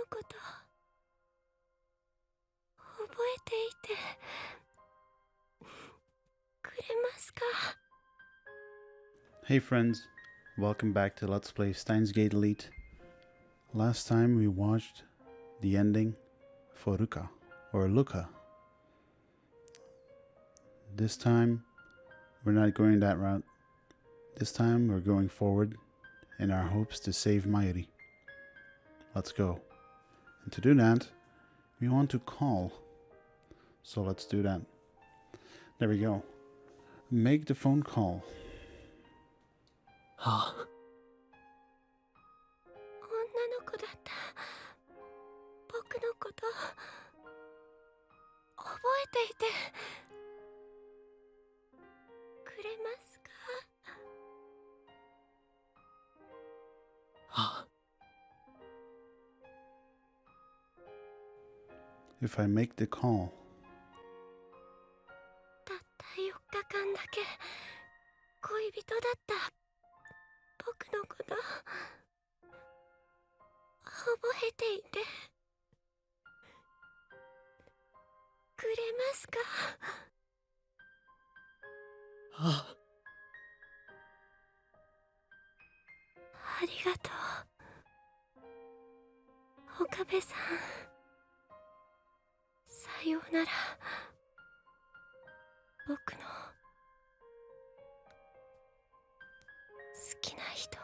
こと、覚えていてくれますか？ Hey friends, welcome back to Let's Play Steins Elite. Last time we watched the ending for Ruka, or Luka. This time, we're not going that route. This time, we're going forward in our hopes to save Mayuri. Let's go. And to do that, we want to call. So let's do that. There we go. Make the phone call. 女の子だった僕のこと覚えていてくれますか？ If I make the call, たった4日間だけ恋人だった僕のこと覚えていてくれますか？ありがとう岡部さん。さようなら僕の好きな人。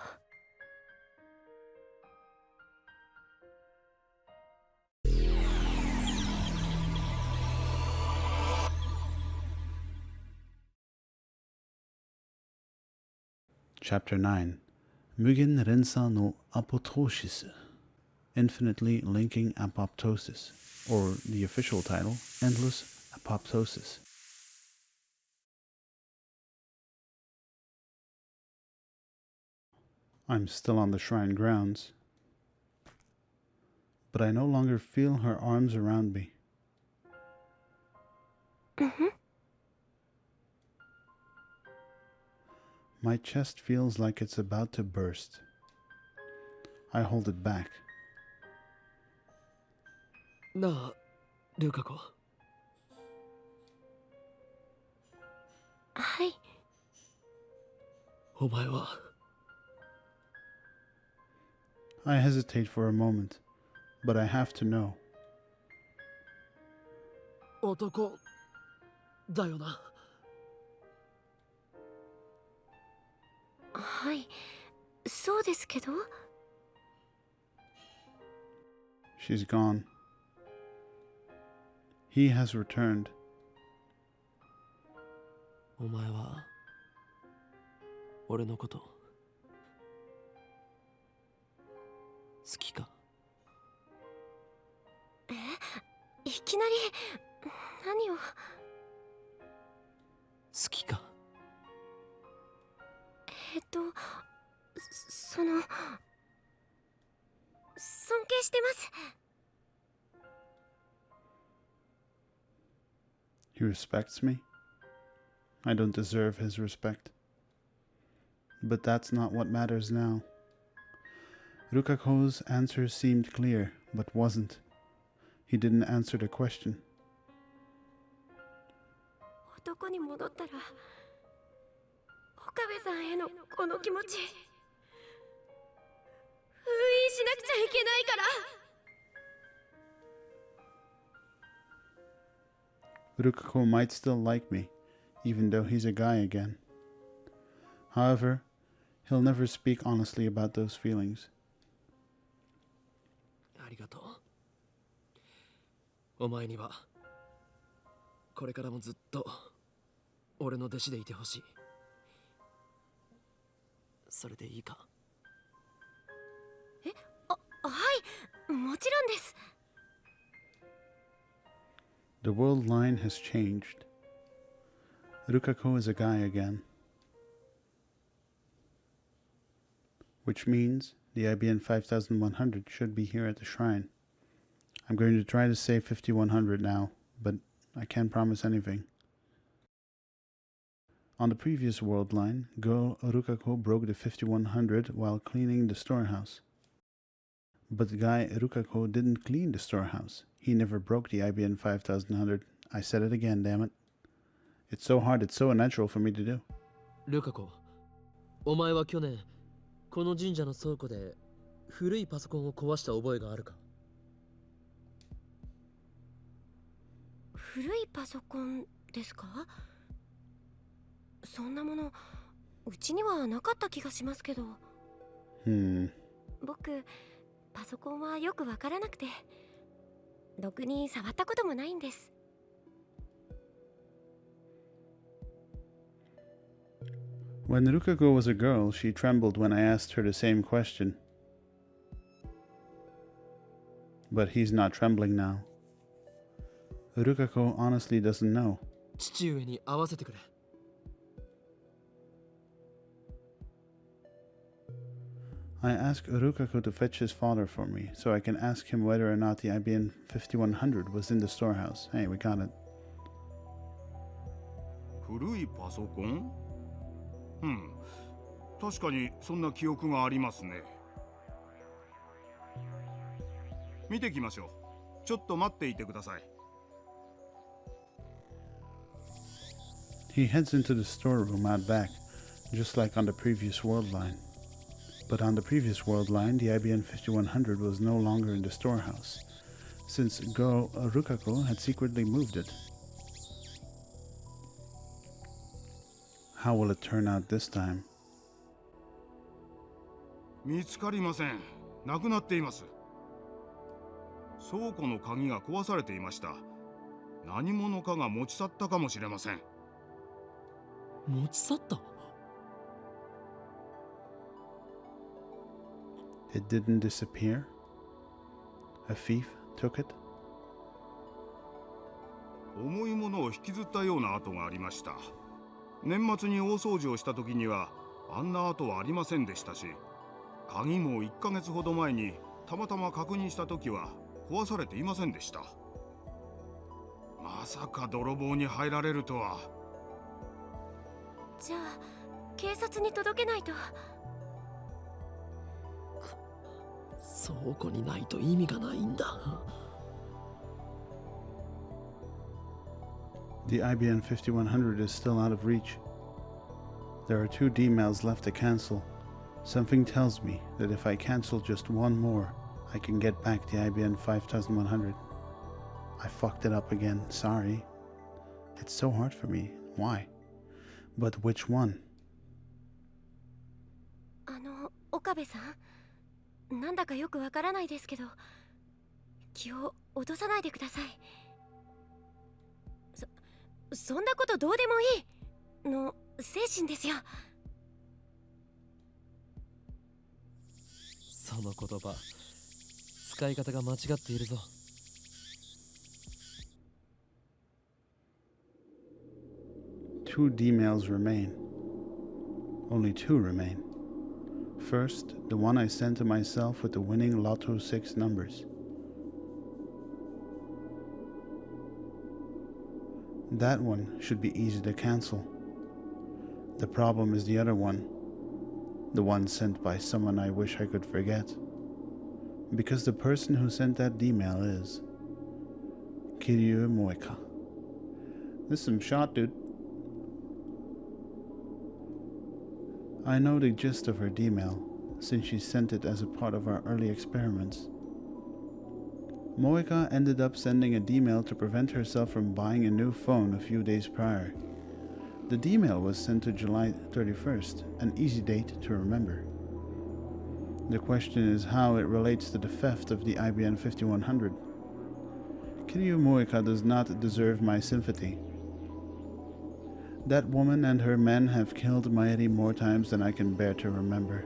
Chapter 9, 無限連鎖のアポトーシス Infinitely Linking Apoptosis, or the official title, Endless Apoptosis. I'm still on the shrine grounds, but I no longer feel her arms around me. My chest feels like it's about to burst. I hold it back. なあ、ルカ子。はい。お前は。I hesitate for a moment, but I have to know. 男だよな。はい、そうですけど。She's gone. He has returned. お前は俺のこと好きか？いきなり何を？好きか？その尊敬してます。He respects me. I don't deserve his respect. But that's not what matters now. Rukako's answer seemed clear, but wasn't. He didn't answer the question. 男に戻ったら岡部さんへのこの気持ち封印しなくちゃいけないから。Rukako might still like me, even though he's a guy again. However, he'll never speak honestly about those feelings. ありがとう。お前にはこれからもずっと俺の弟子でいてほしい。それでいいか？はい、もちろんです。The world line has changed. Rukako is a guy again. Which means the IBN 5100 should be here at the shrine. I'm going to try to save 5100 now, but I can't promise anything. On the previous world line, girl Rukako broke the 5100 while cleaning the storehouse. But the guy Rukako didn't clean the storehouse. He never broke the IBN 5100. I said it again, damn it. It's so hard, it's so unnatural for me to do. ルカ子、お前は去年この神社の倉庫で古いパソコンを壊した覚えがあるか？古いパソコンですか？そんなものうちにはなかった気がしますけど。僕パソコンはよくわからなくて、ろくに触ったこともないんです。When Rukako was a girl, she trembled when I asked her the same question. But he's not trembling now. Rukako honestly doesn't know. 父上に会わせてくれ。I asked Rukako to fetch his father for me, so I can ask him whether or not the IBN 5100 was in the storehouse. Hey, we got it. 古いパソコン？確かにそんな記憶がありますね。見てきましょう。ちょっと待っていてください。He heads into the storeroom out back, just like on the previous world line. But on the previous world line, the IBN 5100 was no longer in the storehouse, since Go Rukako had secretly moved it. How will it turn out this time? 見つかりません。なくなっています。倉庫の鍵が壊されていました。何者かが持ち去ったかもしれません。持ち去った？ It didn't disappear? A thief took it? 重いものを引きずったような跡がありました。年末に大掃除をした時にはあんな跡はありませんでしたし、鍵も1ヶ月ほど前にたまたま確認した時は壊されていませんでした。まさか泥棒に入られるとは。じゃあ警察に届けないと。倉庫にないと意味がないんだ。The IBN 5100 is still out of reach. There are 2 D-mails left to cancel. Something tells me that if I cancel just one more, I can get back the IBN 5100. I fucked it up again, sorry. It's so hard for me. Why? But which one? 岡部さん、なんだかよくわからないですけど、気を落とさないでください。そんなことどうでもいいの精神ですよ。その言葉、使い方が間違っているぞ。Two D-mails remain. Only 2 remain. First, the one I sent to myself with the winning Lotto 6 numbers. That one should be easy to cancel. The problem is the other one. The one sent by someone I wish I could forget. Because the person who sent that D-mail is Kiryu Moeka. This is some shot, dude. I know the gist of her D-mail, since she sent it as a part of our early experiments. Moeka ended up sending a D-mail to prevent herself from buying a new phone a few days prior. The D-mail was sent to July 31st, an easy date to remember. The question is how it relates to the theft of the IBN 5100. Kiryu Moeka does not deserve my sympathy. That woman and her men have killed Mayuri more times than I can bear to remember.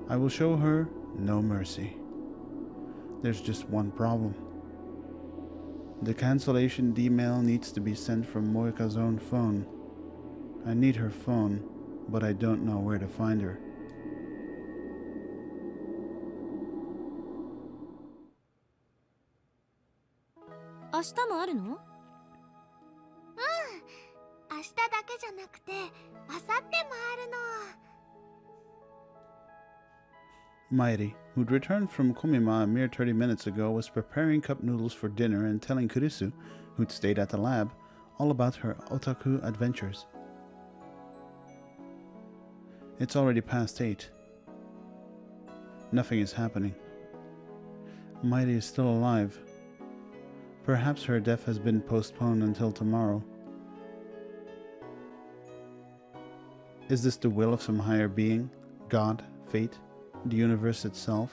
I will show her no mercy. There's just one problem. The cancellation D-mail needs to be sent from Moeka's own phone. I need her phone, but I don't know where to find her. 明日もあるの？うん、明日だけじゃなくて、明後日もあるの。Mayuri, who'd returned from Komima a mere 30 minutes ago, was preparing cup noodles for dinner and telling Kurisu, who'd stayed at the lab, all about her otaku adventures. It's already past 8. Nothing is happening. Mayuri is still alive. Perhaps her death has been postponed until tomorrow. Is this the will of some higher being? God? Fate? The universe itself?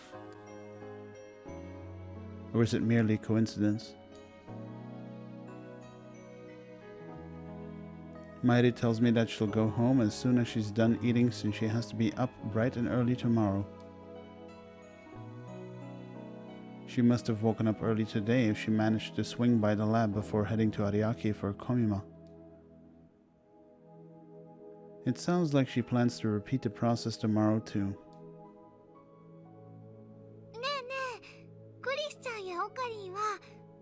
Or is it merely coincidence? Mayuri tells me that she'll go home as soon as she's done eating since she has to be up bright and early tomorrow. She must have woken up early today if she managed to swing by the lab before heading to Ariake for Komima. It sounds like she plans to repeat the process tomorrow too. ねえねえ、クリスちゃんやオカリンは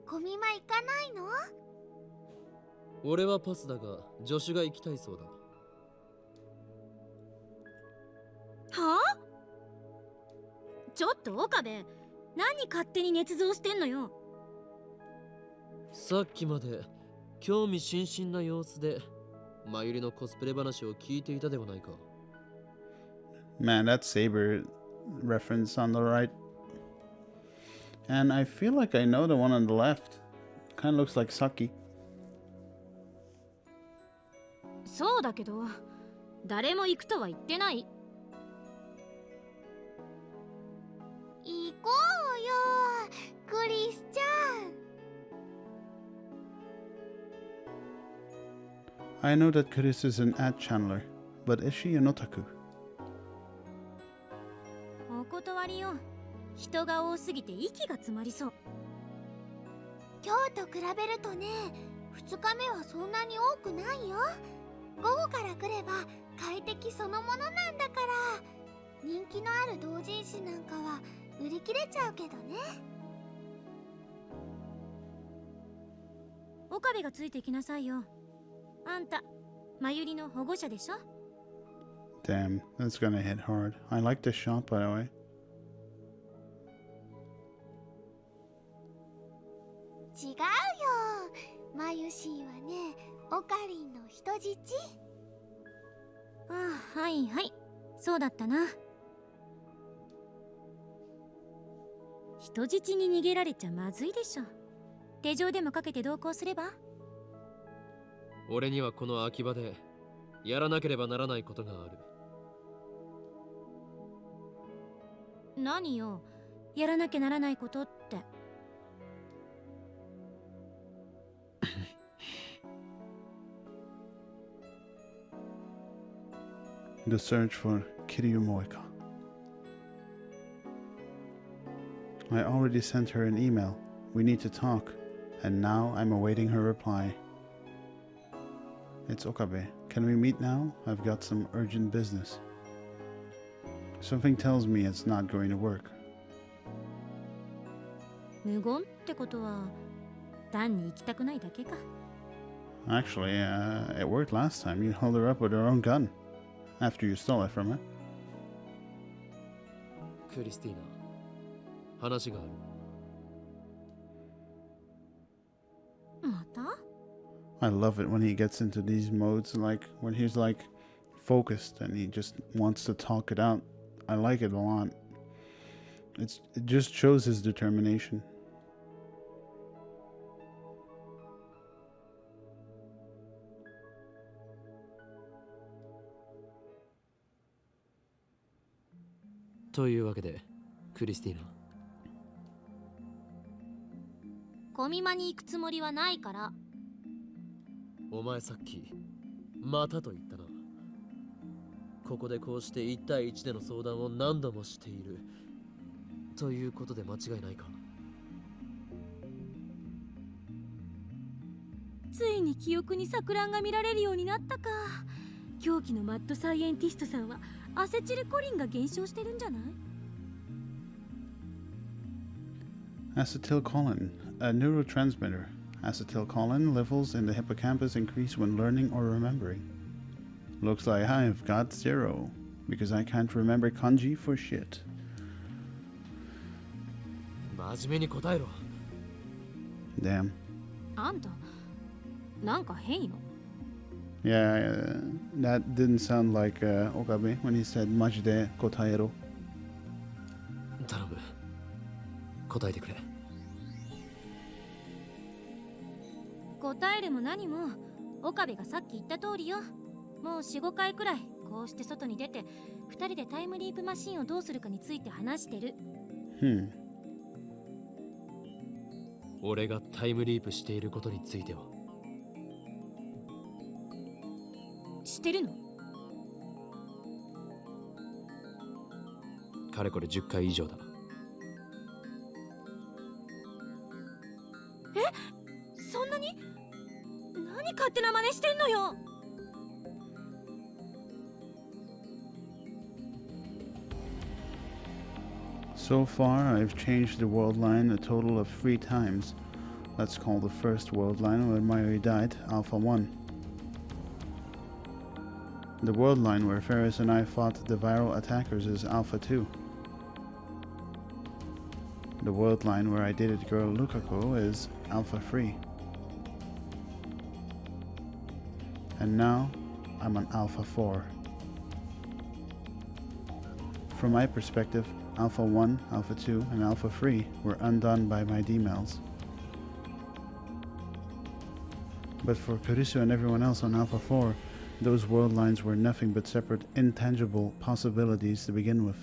コミマ行かないの？俺はパスだが助手が行きたいそうだ。はあ？ちょっと岡部、何勝手に捏造してんのよ。さっきまで興味津々な様子でマユリのコスプレ話を聞いていたではないか。Man, that Saber reference on the right. And I feel like I know the one on the left. Kind of looks like Saki. そうだけど、誰も行くとは言ってない。行こうよ、クリスちゃん。I know that Chris is an ad channeler, but is she an otaku? お断りよ。人が多すぎて息が詰まりそう。今日と比べるとね、2日目はそんなに多くないよ。午後から来れば快適そのものなんだから。人気のある同人誌なんかは売り切れちゃうけどね。岡部がついてきなさいよ。あんた、マユリの保護者でしょ？ Damn, that's gonna hit hard. I like this shot, by the way. 違うよ。マユシーはね、オカリンの人質。ああ、はいはい。そうだったな。人質に逃げられちゃまずいでしょ。手錠でもかけて同行すれば？俺にはこの秋葉でやらなければならないことがある。何よ、やらなきゃならないことって。The search for Kiryu Moeka. I already sent her an email. We need to talk, and now I'm awaiting her reply. It's Okabe. Can we meet now? I've got some urgent business. Something tells me it's not going to work. 無言ってことは単に行きたくないだけか。Actually, it worked last time. You held her up with her own gun after you stole it from her. クリスティーナ、話がある。また？ I love it when he gets into these modes, like when he's like focused and he just wants to talk it out. I like it a lot. It just shows his determination. というわけで、クリスティーナ。コミマに行くつもりはないから。お前さっき、またと言ったな。ここでこうして1対1での相談を何度もしている。ということで間違いないか。ついに記憶に錯乱が見られるようになったか。狂気のマッドサイエンティストさんはアセチルコリンが減少してるんじゃない？ Acetylcholine, a neurotransmitter. Acetylcholine levels in the hippocampus increase when learning or remembering. Looks like I've got 0, because I can't remember kanji for shit. 真面目に答えろ。 Damn. あんたなんか変よ。 Yeah, that didn't sound like Okabe when he said majide kotaero. 頼む。答えてくれ。答えるも何も岡部がさっき言った通りよ。もう 4,5 回くらいこうして外に出て2人でタイムリープマシンをどうするかについて話してる。俺がタイムリープしていることについては。してるの？かれこれ10回以上だ。そんなに？何勝手な真似してんのよ。So far, I've changed the world line a total of 3 times. Let's call the first world line when Mayuri died Alpha 1. The world line where Ferris and I fought the viral attackers is Alpha 2. The world line where I dated girl Lukako is Alpha 3. And now, I'm on Alpha 4. From my perspective, Alpha 1, Alpha 2, and Alpha 3 were undone by my D-mails. But for Kurisu and everyone else on Alpha 4, those world lines were nothing but separate, intangible possibilities to begin with.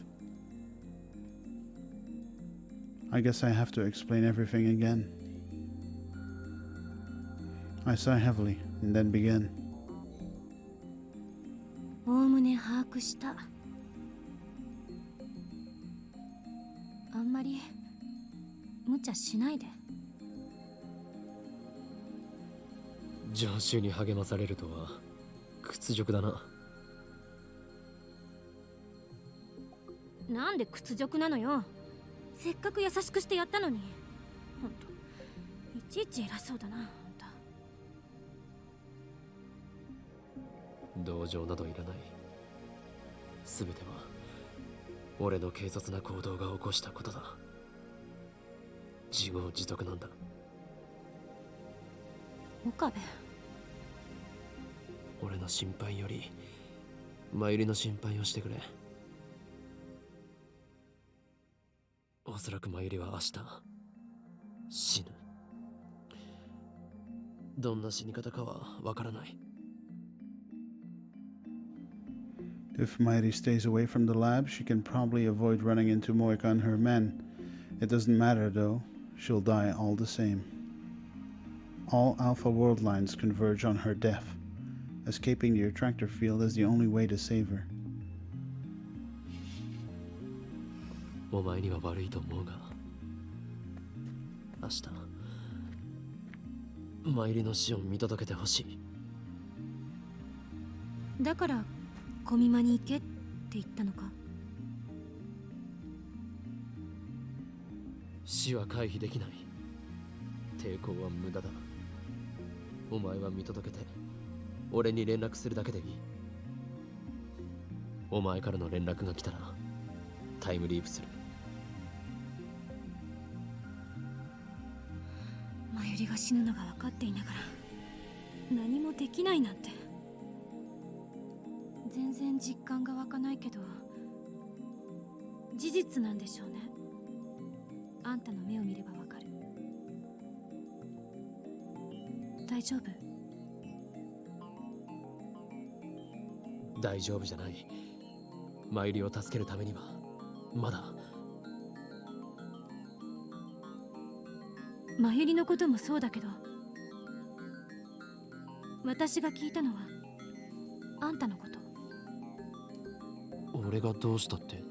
I guess I have to explain everything again. I sigh heavily and then begin. おおむね把握した。あんまり無茶しないで。常習に励まされるとは屈辱だな。なんで屈辱なのよ。せっかく優しくしてやったのに。ほんといちいち偉そうだなあんた。同情などいらない。全ては俺の軽率な行動が起こしたことだ。自業自得なんだ。岡部、俺の心配より真由里の心配をしてくれ。おそらく真由里は明日死ぬ。どんな死に方かはわからない。If Mayuri stays away from the lab, she can probably avoid running into Moika and her men. It doesn't matter though, she'll die all the same. All Alpha world lines converge on her death. Escaping the attractor field is the only way to save her. お前には悪いと思うが、明日真由里の死を見届けてほしい。だから小見間に行けって言ったのか。死は回避できない。抵抗は無駄だ。お前は見届けて俺に連絡するだけでいい。お前からの連絡が来たらタイムリープする。真由里が死ぬのが分かっていながら何もできないなんて。全然実感が湧かないけど事実なんでしょうね。あんたの目を見ればわかる。大丈夫？大丈夫じゃない。真由里を助けるためにはまだ。真由里のこともそうだけど、私が聞いたのはあんたのこと。俺がどうしたって。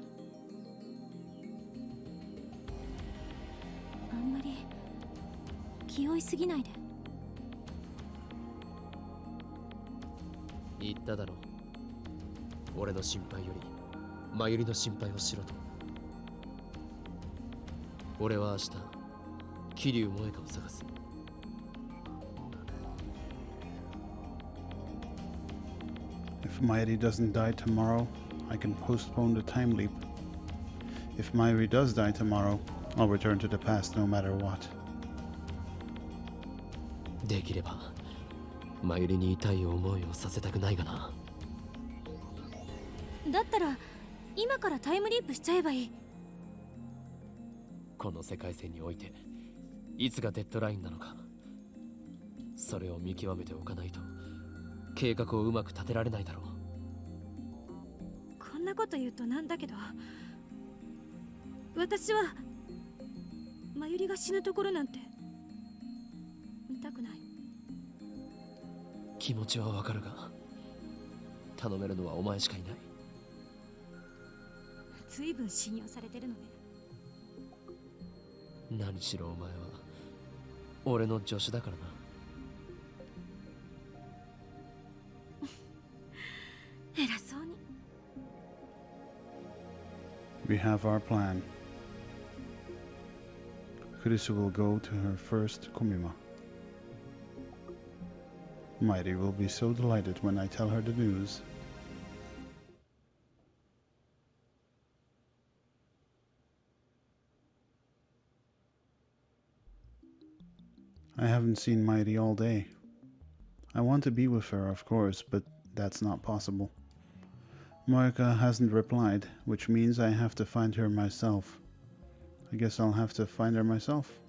あんまり気負いすぎないで。言っただろ。俺の心配より真由里の心配をしろと。俺は明日桐生萌香を探す。If Mayuri doesn't die tomorrow, I can postpone the time leap. If Mayuri does die tomorrow, I'll return to the past no matter what. できればマユリに痛い思いをさせたくないがな。だったら今からタイムリープしちゃえばいい。この世界線においていつがデッドラインなのか、それを見極めておかないと計画をうまく立てられないだろう。こんなこと言うとなんだけど、私はマユリが死ぬところなんて見たくない。気持ちはわかるが頼めるのはお前しかいない。ずいぶん信用されてるのね。何しろお前は俺の助手だからな。偉そうに。We have our plan. Kurisu will go to her first Komima. Mayuri will be so delighted when I tell her the news. I haven't seen Mayuri all day. I want to be with her, of course, but that's not possible. Moika hasn't replied, which means I have to find her myself. I guess I'll have to find her myself.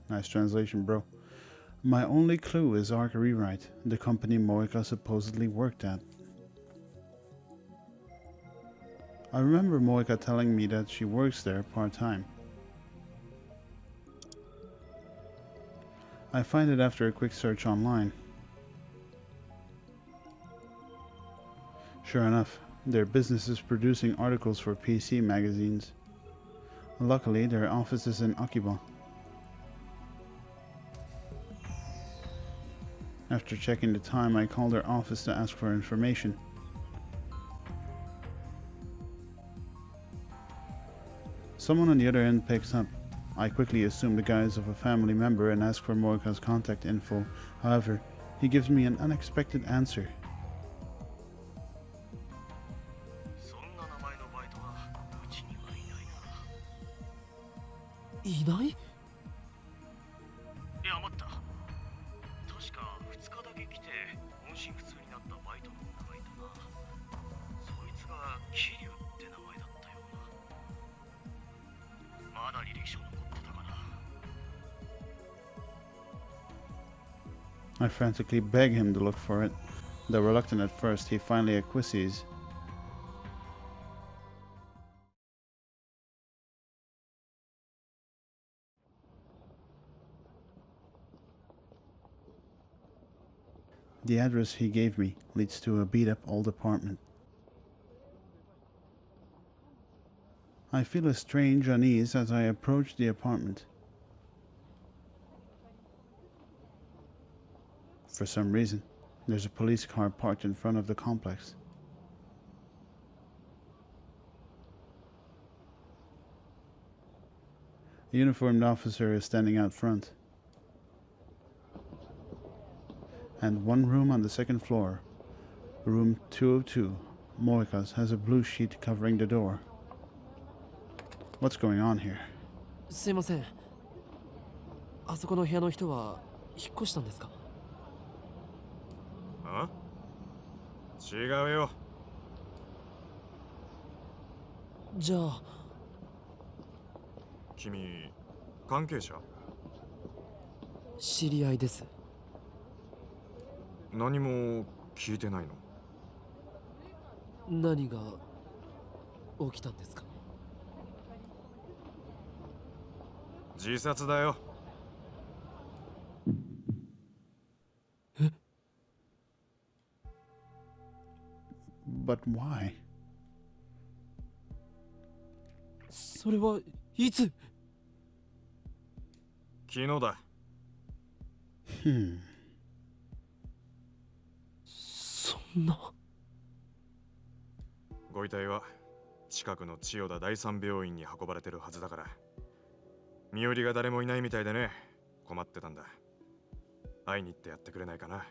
Nice translation, bro. My only clue is Arc Rewrite, the company Moika supposedly worked at. I remember Moika telling me that she works there part-time. I find it after a quick search online. Sure enough, their business is producing articles for PC magazines. Luckily, their office is in Akiba. After checking the time, I called their office to ask for information. Someone on the other end picks up. I quickly assume the guise of a family member and ask for Morika's contact info. However, he gives me an unexpected answer. いない？いや待った。確か2日だけ来て音信不通になったバイトの女がいたな。そいつが桐生って名前だったような。まだ履歴書残ってたかな。 I frantically beg him to look for it. Though reluctant at first, he finally acquiesces. The address he gave me leads to a beat-up old apartment. I feel a strange unease as I approach the apartment. For some reason, there's a police car parked in front of the complex. A uniformed officer is standing out front. And one room on the second floor, room 202, Moika's, has a blue sheet covering the door. What's going on here? すいません。あそこの部屋の人は引っ越したんですか？あ？違うよ。じゃあ君、関係者？知り合いです。何も聞いてないの？何が起きたんですか？自殺だよ。え？ But why? それはいつ？昨日だ。そんな。ご遺体は近くの千代田第三病院に運ばれてるはずだから。身寄りが誰もいないみたいでね、困ってたんだ。会いに行ってやってくれないかな。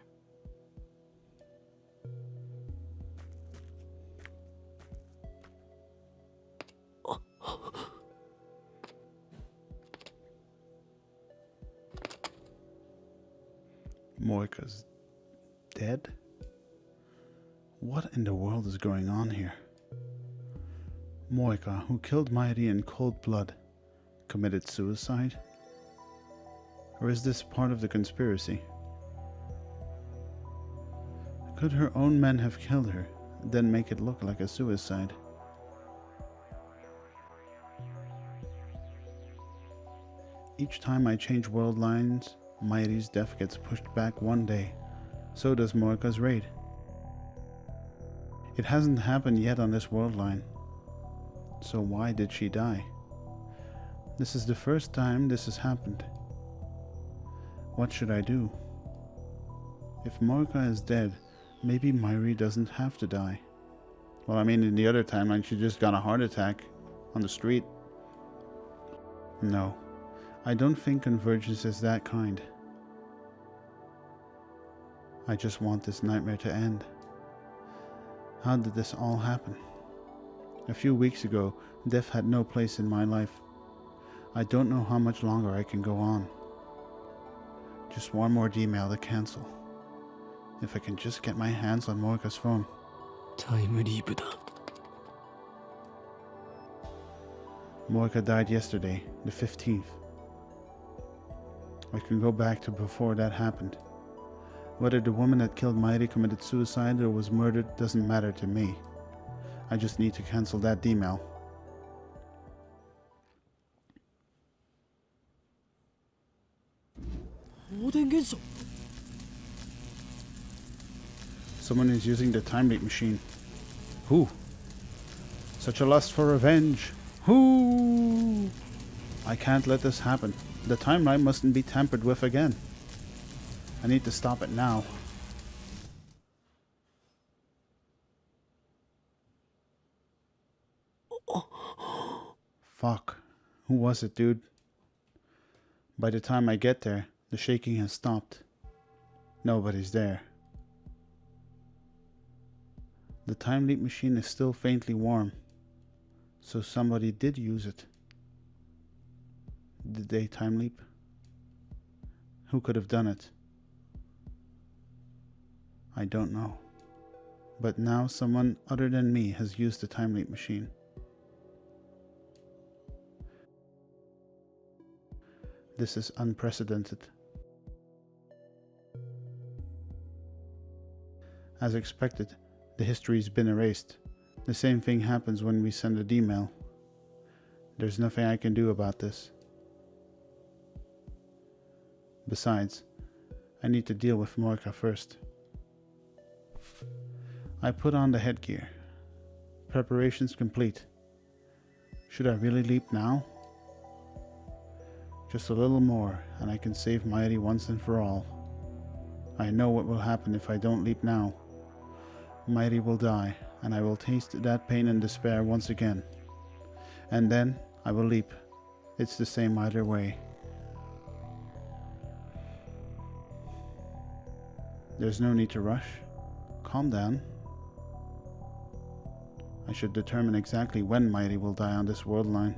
Moika's dead? What in the world is going on here? Moika, who killed Mayuri in cold blood, committed suicide? Or is this part of the conspiracy? Could her own men have killed her, then make it look like a suicide? Each time I change world lines, Mayuri's death gets pushed back one day. So does Moika's raid. It hasn't happened yet on this world line. So why did she die? This is the first time this has happened. What should I do? If Moika is dead, maybe Mayuri doesn't have to die. Well, I mean, in the other timeline, she just got a heart attack on the street. No, I don't think Convergence is that kind. I just want this nightmare to end. How did this all happen? A few weeks ago, death had no place in my life. I don't know how much longer I can go on. Just one more email to cancel. If I can just get my hands on Moika's phone. タイムリープだ。 Moika died yesterday, the 15th. I can go back to before that happened. Whether the woman that killed Mayuri committed suicide or was murdered doesn't matter to me. I just need to cancel that email. Someone is using the time leap machine. Who? Such a lust for revenge. Who? I can't let this happen. The timeline mustn't be tampered with again. I need to stop it now. Fuck. Who was it, dude? By the time I get there, the shaking has stopped. Nobody's there. The time leap machine is still faintly warm. So somebody did use it. Did they time leap? Who could have done it? I don't know. But now someone other than me has used the time leap machine. This is unprecedented. As expected, the history's been erased. The same thing happens when we send an email. There's nothing I can do about this. Besides, I need to deal with Moika first. I put on the headgear. Preparations complete. Should I really leap now? Just a little more, and I can save Mayuri once and for all. I know what will happen if I don't leap now. Mayuri will die, and I will taste that pain and despair once again. And then I will leap. It's the same either way. There's no need to rush. Calm down. I should determine exactly when Mayuri will die on this world line.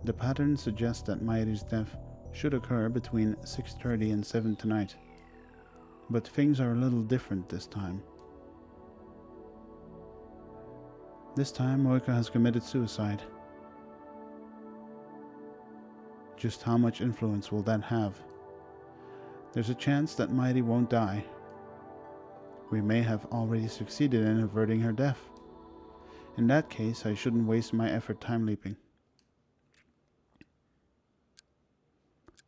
The pattern suggests that Mayuri's death should occur between 6:30 and 7 tonight. But things are a little different this time. This time Moika has committed suicide. Just how much influence will that have? There's a chance that Mayuri won't die. We may have already succeeded in averting her death. In that case, I shouldn't waste my effort time leaping.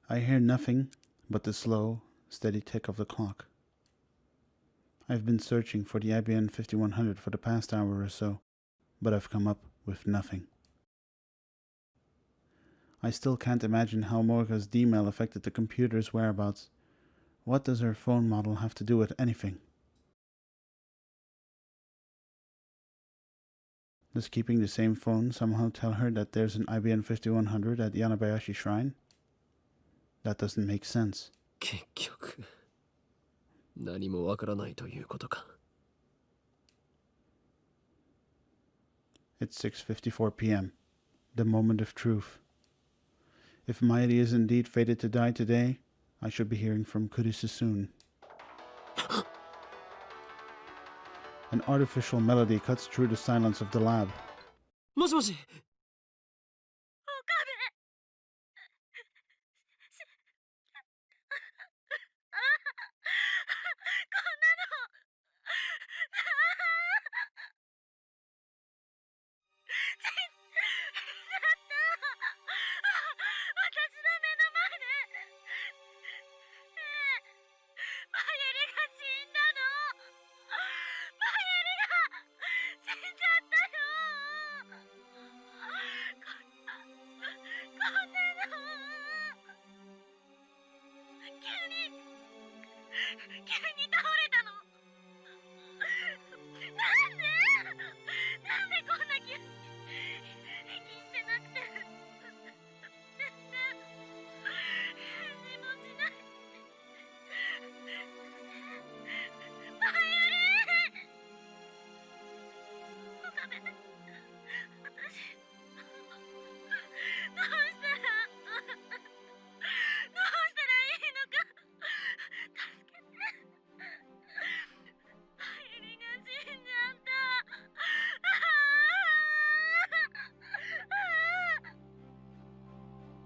I hear nothing but the slow, steady tick of the clock. I've been searching for the IBM 5100 for the past hour or so, but I've come up with nothing. I still can't imagine how Moika's D-mail affected the computer's whereabouts. What does her phone model have to do with anything? Does keeping the same phone somehow tell her that there's an IBM 5100 at Yanabayashi Shrine? That doesn't make sense. 結局、何もわからないということか。It's 6:54 p.m., the moment of truth. If Mayuri is indeed fated to die today, I should be hearing from Kurisu soon. An artificial melody cuts through the silence of the lab. もしもし。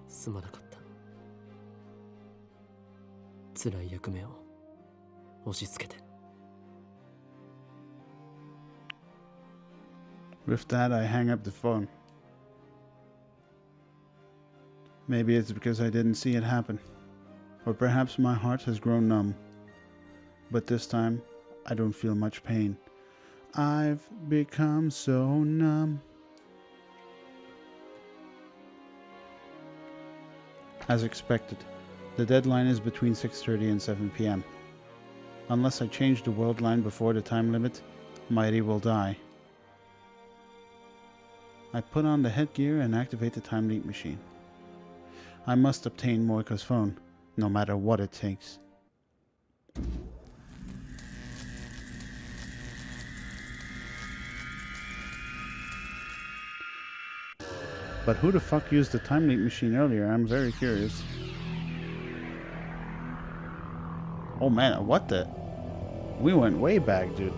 すまなかった。辛い役目を押し付けて。With that, I hang up the phone. Maybe it's because I didn't see it happen. Or perhaps my heart has grown numb. But this time, I don't feel much pain. I've become so numb. As expected, the deadline is between 6:30 and 7 p.m. Unless I change the world line before the time limit, Mayuri will die. I put on the headgear and activate the time leap machine. I must obtain Moika's phone, no matter what it takes. But who the fuck used the time leap machine earlier? I'm very curious. Oh man, what the? We went way back, dude.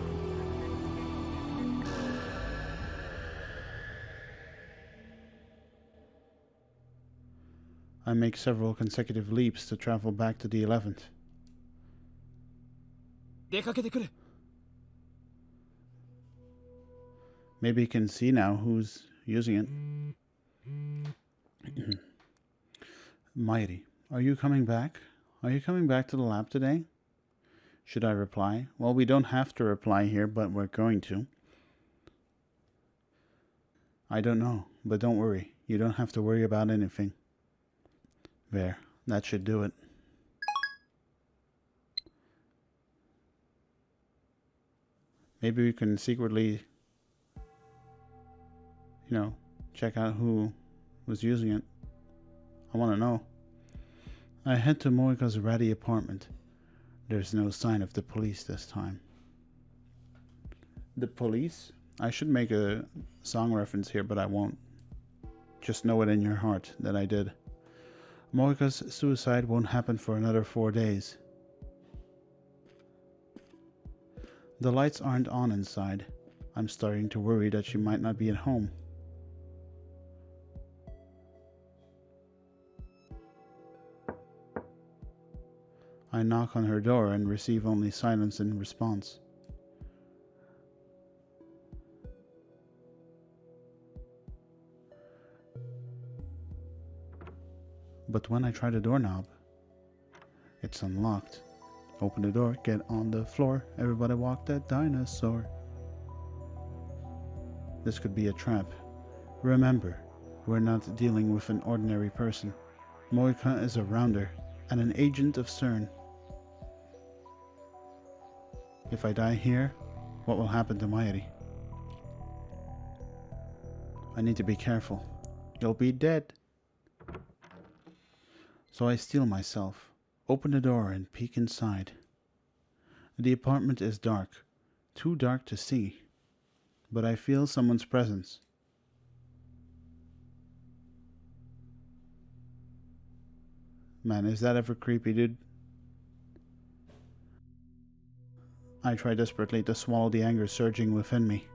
I make several consecutive leaps to travel back to the 11th. 出かけてくる。 Maybe you can see now who's using it. Mayuri, are you coming back? Are you coming back to the lab today? Should I reply? Well, we don't have to reply here, but we're going to. I don't know, but don't worry. You don't have to worry about anything. There, that should do it. Maybe we can secretly, check out who was using it. I want to know. I head to Moika's ratty apartment. There's no sign of the police this time. The police? I should make a song reference here, but I won't. Just know it in your heart that I did. Moika's suicide won't happen for another 4 days. The lights aren't on inside. I'm starting to worry that she might not be at home. I knock on her door and receive only silence in response. But when I try the doorknob, it's unlocked. Open the door, get on the floor, everybody walk that dinosaur. This could be a trap. Remember, we're not dealing with an ordinary person. Moika is a rounder and an agent of CERN. If I die here, what will happen to Mayuri? I need to be careful. You'll be dead. So I steel myself, open the door and peek inside. The apartment is dark, too dark to see, but I feel someone's presence. Man, is that ever creepy, dude? I try desperately to swallow the anger surging within me.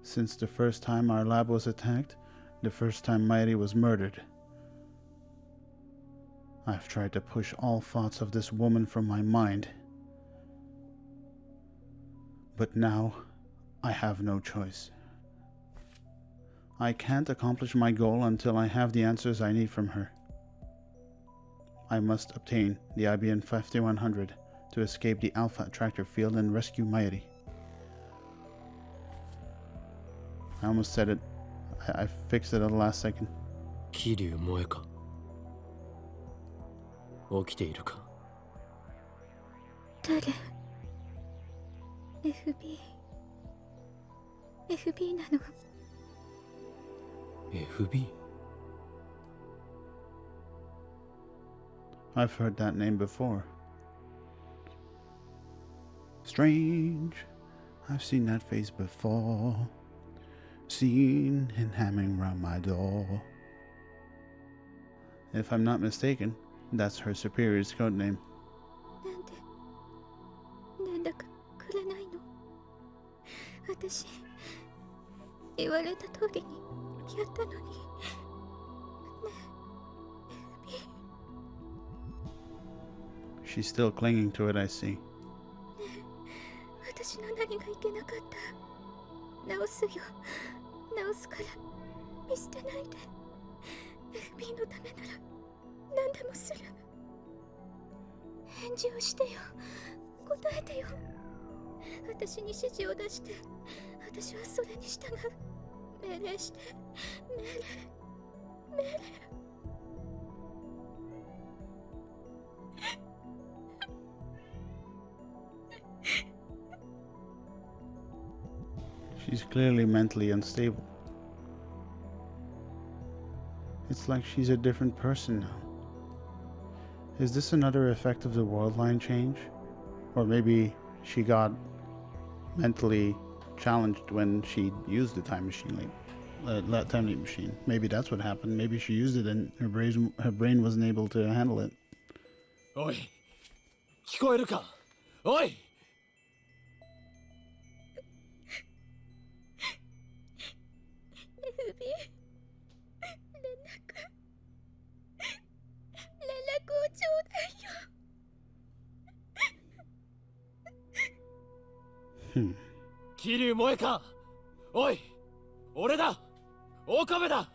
Since the first time our lab was attacked, the first time Mayuri was murdered, I've tried to push all thoughts of this woman from my mind. But now, I have no choice. I can't accomplish my goal until I have the answers I need from her. I must obtain the IBM 5100 to escape the Alpha Attractor field and rescue Mayuri. I almost said it. I fixed it at the last second. 桐生萌か起きているか誰 FB なの FB? I've heard that name before. Strange. I've seen that face before. Seen him hammering round my door. If I'm not mistaken, that's her superior's code name. なんだかくれないの私言われた通りにやったのにねえ She's still clinging to it, I see. 私の何がいけなかった直すよ直すから見捨てないで FB のためなら何でもする返事をしてよ答えてよ私に指示を出して私はそれに従う命令して命令 She's clearly mentally unstable. It's like she's a different person now. Is this another effect of the world line change? Or maybe she got mentally challenged when she used the time machine, time leap machine. Maybe that's what happened. Maybe she used it and her brain wasn't able to handle it. おい聞こえるかおい 桐生萌かおい俺だ岡部だ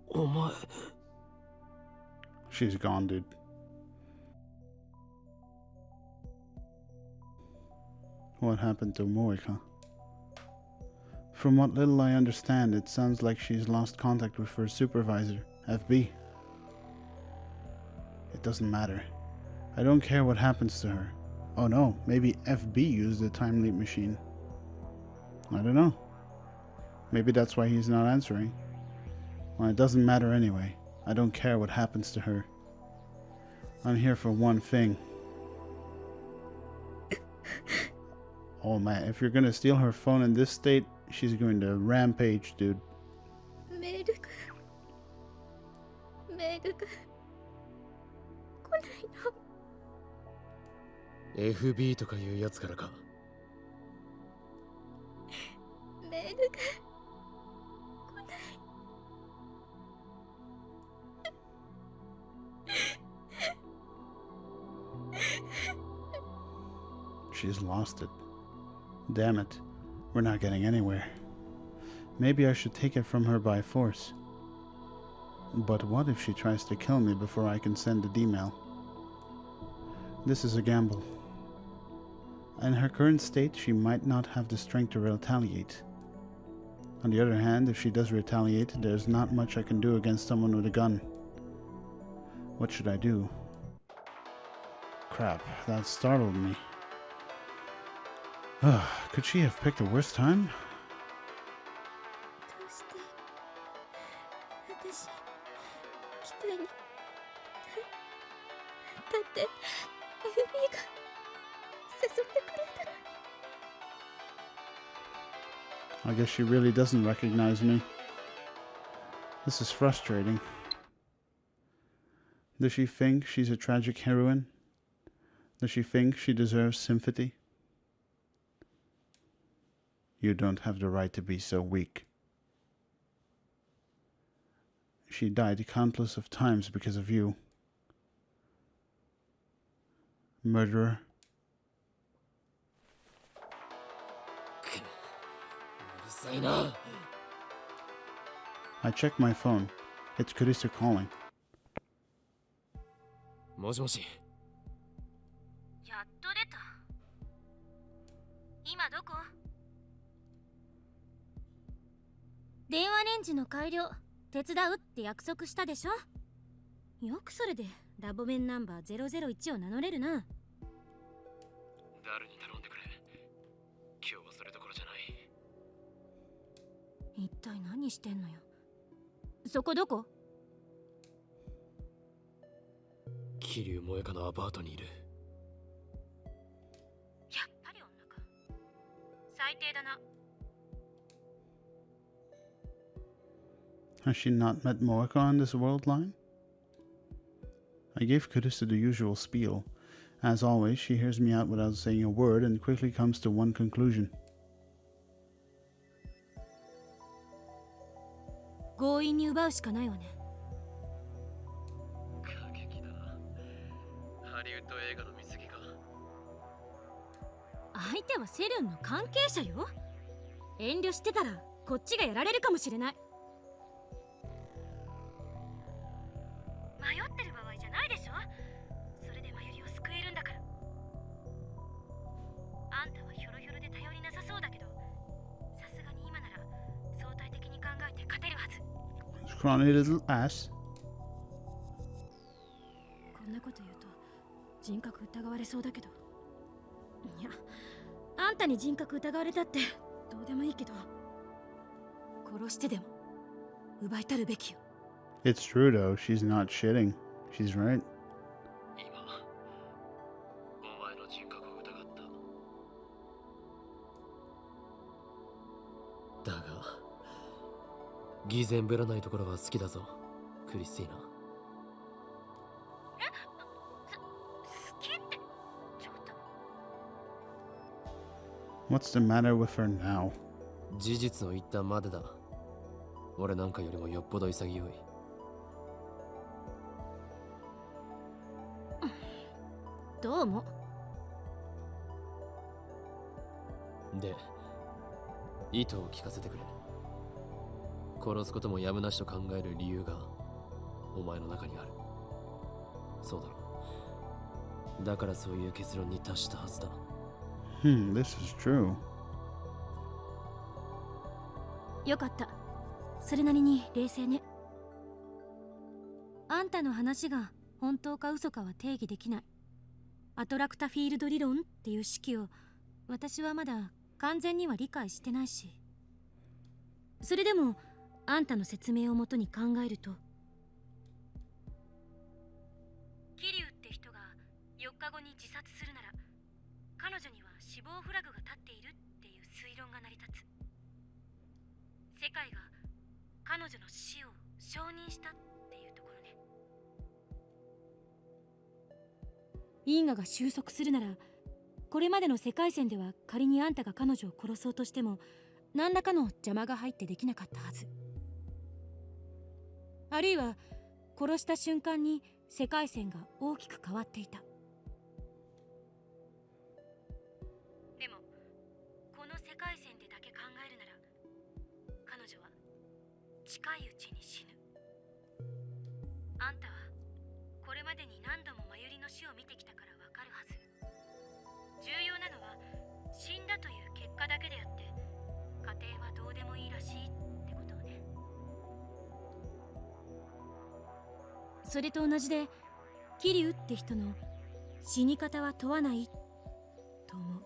お前 She's gone, dude. What happened to Moika? From what little I understand, it sounds like she's lost contact with her supervisor, FB. It doesn't matter. I don't care what happens to her. Oh no, maybe FB used the time leap machine. I don't know. Maybe that's why he's not answering. Well, it doesn't matter anyway. I don't care what happens to her. I'm here for one thing. Oh man, if you're gonna steal her phone in this state, she's going to rampage, dude. メールが来ないの FB とかいうやつからかメールが来ない She's lost it. Damn it. We're not getting anywhere. Maybe I should take it from her by force. But what if she tries to kill me before I can send the email? This is a gamble. In her current state, she might not have the strength to retaliate. On the other hand, if she does retaliate, there's not much I can do against someone with a gun. What should I do? Crap, that startled me. Could she have picked a worse time? どうして私期待にだって FB が誘ってくれたのに I guess she really doesn't recognize me. This is frustrating. Does she think she's a tragic heroine? Does she think she deserves sympathy? You don't have the right to be so weak. She died countless of times because of you. Murderer. うるさいな。 I checked my phone. It's Carissa calling. もしもし。やっと出た。今どこ？電話レンジの改良手伝うって約束したでしょ。よくそれでラボ面ナンバー001を名乗れるな。誰に頼んでくれ。今日はそれどころじゃない。一体何してんのよ。そこどこ？桐生萌香のアパートにいる。やっぱり女か。最低だな。Has she not met Moeka on this world line? I gave Carissa the usual spiel. As always, she hears me out without saying a word and quickly comes to one conclusion. 強引に奪うしかないわね。過激だな。ハリウッド映画の見過ぎか。相手はセルンの関係者よ。遠慮してたらこっちがやられるかもしれない。迷ってる場合じゃないでしょ。それでマユリを救えるんだから。あんたはヒョロヒョロで頼りなさそうだけど、さすがに今なら相対的に考えて勝てるはず。Scrawny little ass. こんなこと言うと人格疑われそうだけど、いや、あんたに人格疑われたってどうでもいいけど、殺してでも奪いたるべきよ。It's true though, she's not shitting. She's right. 今、お前の人格を疑った。だが、偽善ぶらないところは好きだぞ、クリスティーナ。好きってちょっと。What's the matter with her now? 事実を言ったまでだ。俺なんかよりもよっぽど潔い。どうも。で、意図を聞かせてくれ。殺すこともやむなしと考える理由がお前の中にある。そうだろう。だからそういう結論に達したはずだ。This is true. よかった。それなりに冷静ね。あんたの話が本当か嘘かは定義できない。アトラクタフィールド理論っていう式を私はまだ完全には理解してないし、それでもあんたの説明をもとに考えると、桐生って人が4日後に自殺するなら彼女には死亡フラグが立っているっていう推論が成り立つ。世界が彼女の死を承認したっていうところね。因果が収束するなら、これまでの世界線では仮にあんたが彼女を殺そうとしても何らかの邪魔が入ってできなかったはず。あるいは殺した瞬間に世界線が大きく変わっていた。でもこの世界線でだけ考えるなら、彼女は近いうちに死ぬ。あんたはこれまでに何度もマユリの死を見てきたからわかるはず。重要なのは死んだという結果だけであって、過程はどうでもいいらしいってことをね。それと同じで、桐生って人の死に方は問わないと思う。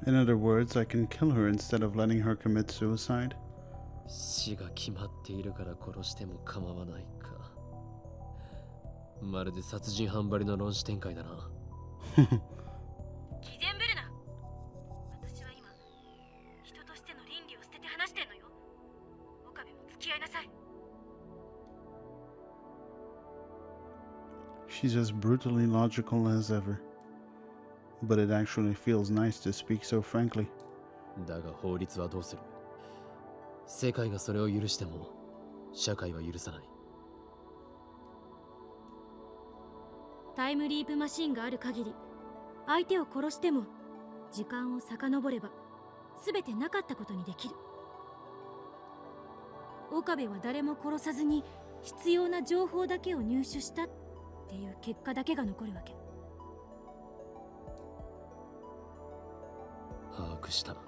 In other words, I can kill her instead of letting her commit suicide. 死が決まっているから殺しても構わないか。まるで殺人犯ばりの論旨展開だな。偽善ぶるな。私は今人としての倫理を捨てて話してんのよ。岡部も付き合いなさい。She's as brutally logical as ever. But it actually feels nice to speak so frankly. だが法律はどうする？世界がそれを許しても社会は許さない。タイムリープマシンがある限り、相手を殺しても時間を遡れば全てなかったことにできる。岡部は誰も殺さずに必要な情報だけを入手したっていう結果だけが残るわけ。把握した。ただ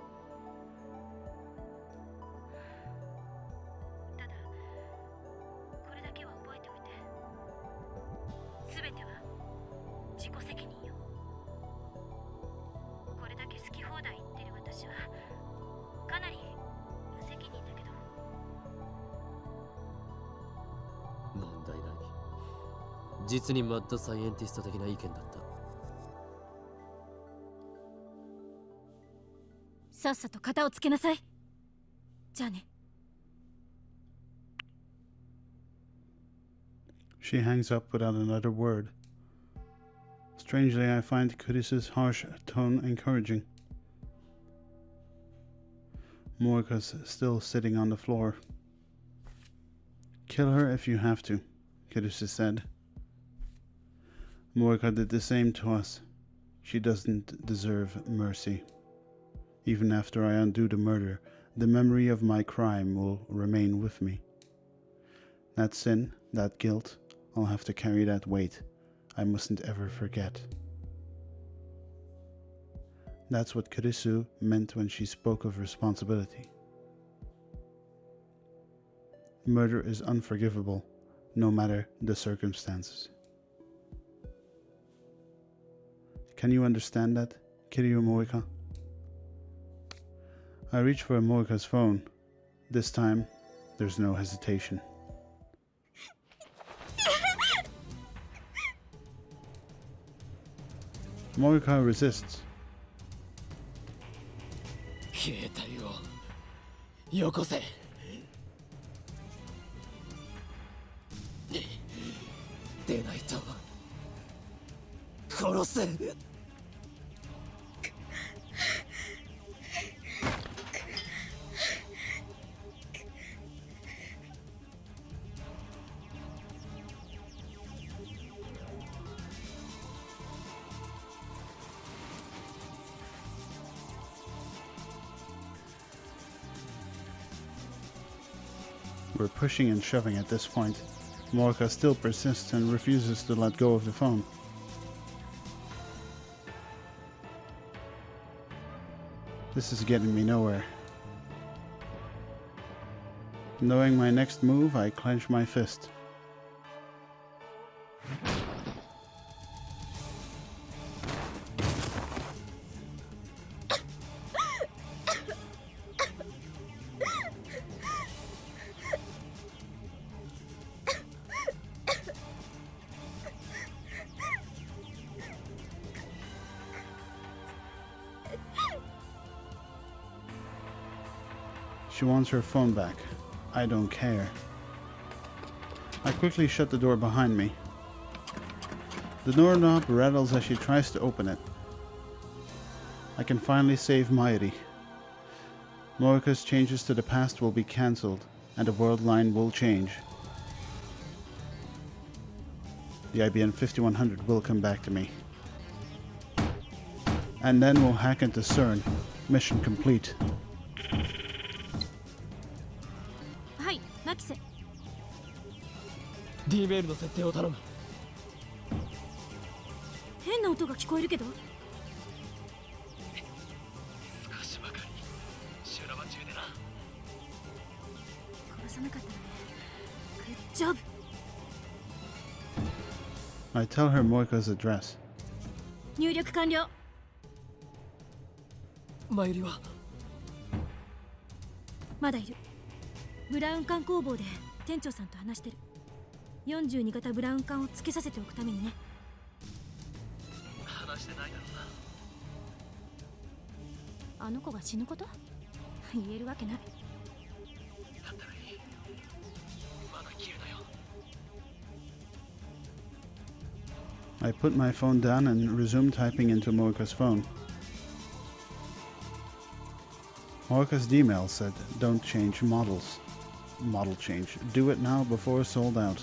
これだけは覚えておいて、全ては自己責任よ。これだけ好き放題言ってる私はかなり無責任だけど。問題ない。実にマッドサイエンティスト的な意見だった。さっさと型をつけなさい。じゃあね。She hangs up without another word. Strangely, I find Kurisa's harsh tone encouraging. Morika's still sitting on the floor. Kill her if you have to, Kurisa said. Morika did the same to us. She doesn't deserve mercy. Even after I undo the murder, the memory of my crime will remain with me. That sin, that guilt, I'll have to carry that weight. I mustn't ever forget. That's what Kurisu meant when she spoke of responsibility. Murder is unforgivable, no matter the circumstances. Can you understand that, Kiryu Morika? I reach for Morika's phone. This time, there's no hesitation. Morika resists. 携帯をよこせ。出ないと殺せ。We're pushing and shoving at this point. Morika still persists and refuses to let go of the phone. This is getting me nowhere. Knowing my next move, I clench my fist. She wants her phone back. I don't care. I quickly shut the door behind me. The doorknob rattles as she tries to open it. I can finally save Mayuri. Morika's changes to the past will be cancelled, and the world line will change. The IBM 5100 will come back to me. And then we'll hack into CERN. Mission complete. はい、マキセ。 D メールの設定を頼む。変な音が聞こえるけど。少しばかり修羅場中でな。殺さなかったのね。グッジョブ。 I tell her Morika's address. 入力完了。マユリはまだいる。ブラウン管工房で店長さんと話してる。42型ブラウン管をつけさせておくためにね。話してないだろうな。あの子が死ぬこと言えるわけない。だったらいい。まだ切るなよ。I put my phone down and resumed typing into Morika's phone. Morika's email said, "Don't change models. Model change. Do it now before sold out."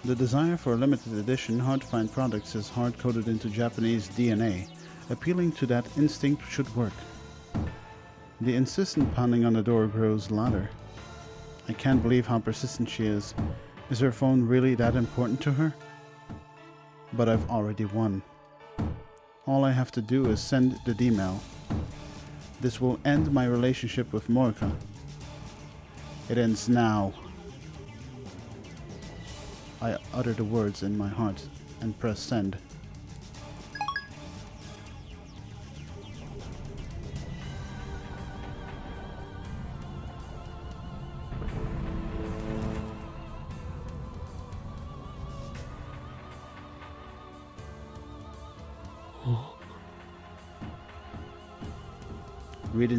The desire for limited edition hard-to-find products is hard-coded into Japanese DNA, appealing to that instinct should work. The insistent pounding on the door grows louder. I can't believe how persistent she is. Is her phone really that important to her? But I've already won. All I have to do is send the email. This will end my relationship with Morika. It ends now. I utter the words in my heart and press send.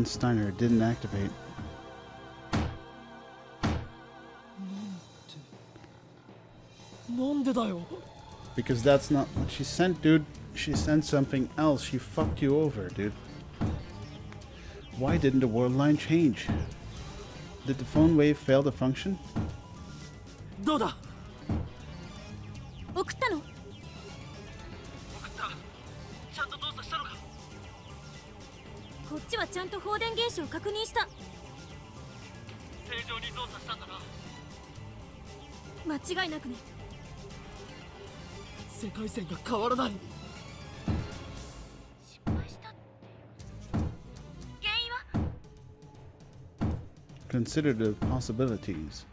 Steiner didn't activate. Because that's not what she sent, dude. She sent something else. She fucked you over, dude. Why didn't the world line change? Did the phone wave fail to function? どうだ送ったの？送ったちゃんと動作したのかこっちはちゃんと放電現象を確認した。正常に動作したんだな間違いなくね。世界線が変わらない。失敗したって原因は？ Consider the possibilities.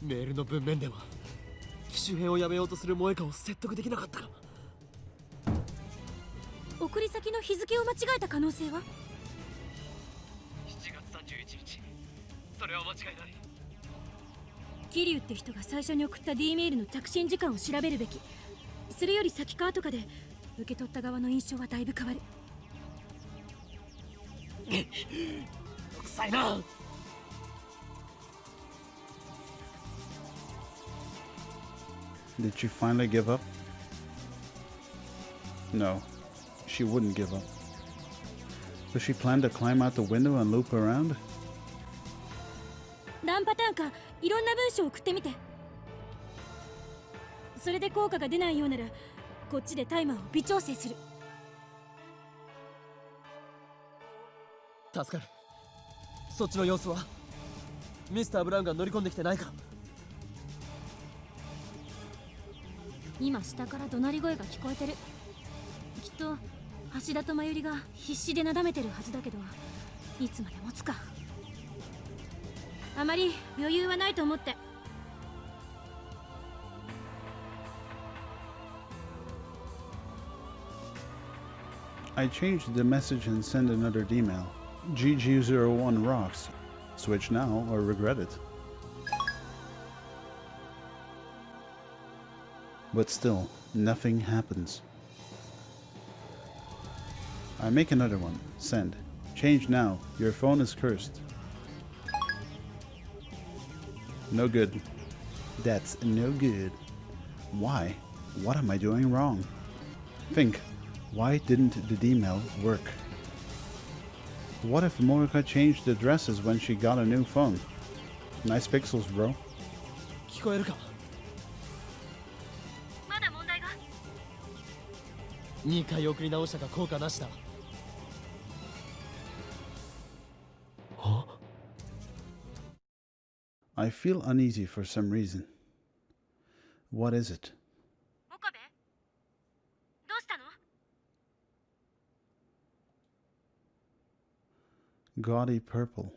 メールの文面では機種変をやめようとする萌香を説得できなかったか。送り先の日付を間違えた可能性は？ 7月31日。それは間違いない。桐生って人が最初に送った D メールの着信時間を調べるべき。それより先か後かで受け取った側の印象はだいぶ変わる。めんどくさいな。Did she finally give up? No, she wouldn't give up. Does she plan to climb out the window and loop around? 何パターンかいろんな文章を送ってみて。それで効果が出ないようならこっちでタイマーを微調整する。助かる。そっちの様子はミスター・ブラウンが乗り込んできてないか。今下から怒鳴り声が聞こえてる。きっと橋田と真由里が必死でなだめてるはずだけどいつまで持つか。あまり余裕はないと思って。I changed the message and sent another email. GG01 rocks. Switch now or regret it. But still, nothing happens. I make another one. Send. Change now. Your phone is cursed. No good. That's no good. Why? What am I doing wrong? Think. Why didn't the email work? What if Morika changed the addresses when she got a new phone? Nice pixels, bro. 聞こえるか。まだ問題が。2回送り直したが効果なしだ。I feel uneasy for some reason. What is it? 岡部どうしたの？ Gaudy purple.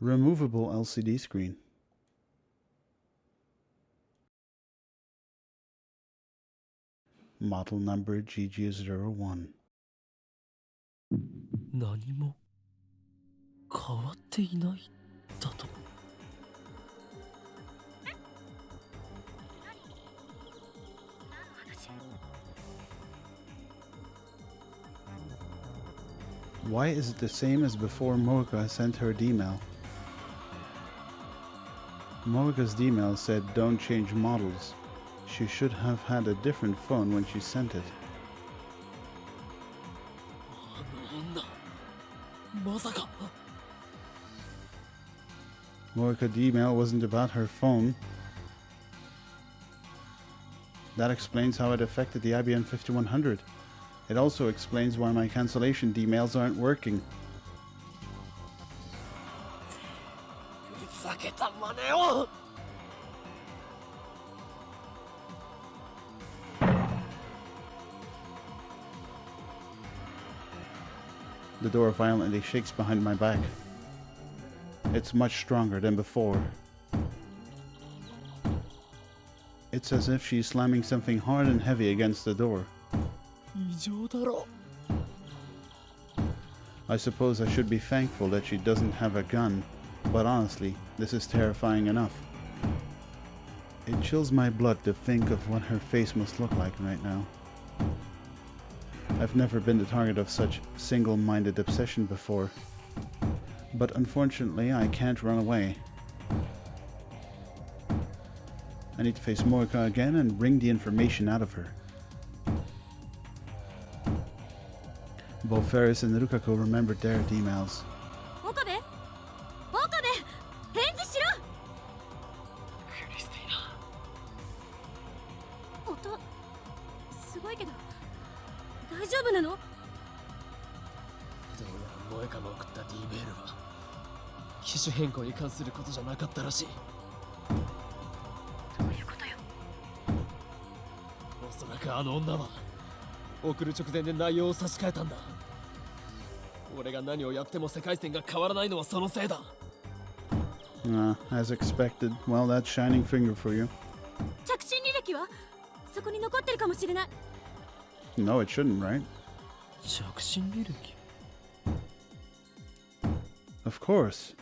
Removable LCD screen. Model number GG01. 何も変わっていないだと。Why is it the same as before Morika sent her email? Morika's email said don't change models. She should have had a different phone when she sent it. あの女まさか Morika's email wasn't about her phone. That explains how it affected the IBM 5100. It also explains why my cancellation emails aren't working. ふざけた真似を The door violently shakes behind my back. It's much stronger than before. It's as if she's slamming something hard and heavy against the door. 異常だろ I suppose I should be thankful that she doesn't have a gun, but honestly, this is terrifying enough. It chills my blood to think of what her face must look like right now. I've never been the target of such single-minded obsession before. But unfortunately, I can't run away. I need to face Morika again and wring the information out of her. Both Ferris and Ruka remembered their emails. 岡部返事しろクリスティーナ音すごいけど大丈夫なのどうやら萌香の送った D メールは機種変更に関することじゃなかったらしいどういうことよおそらくあの女は送る直前で内容を差し替えたんだ俺が何をやっても世界線が変わらないのはそのせいだ As expected. Well, that's shining finger for you. 着信履歴はそこに残ってるかもしれない No, it shouldn't, right? 着信履歴 Of course.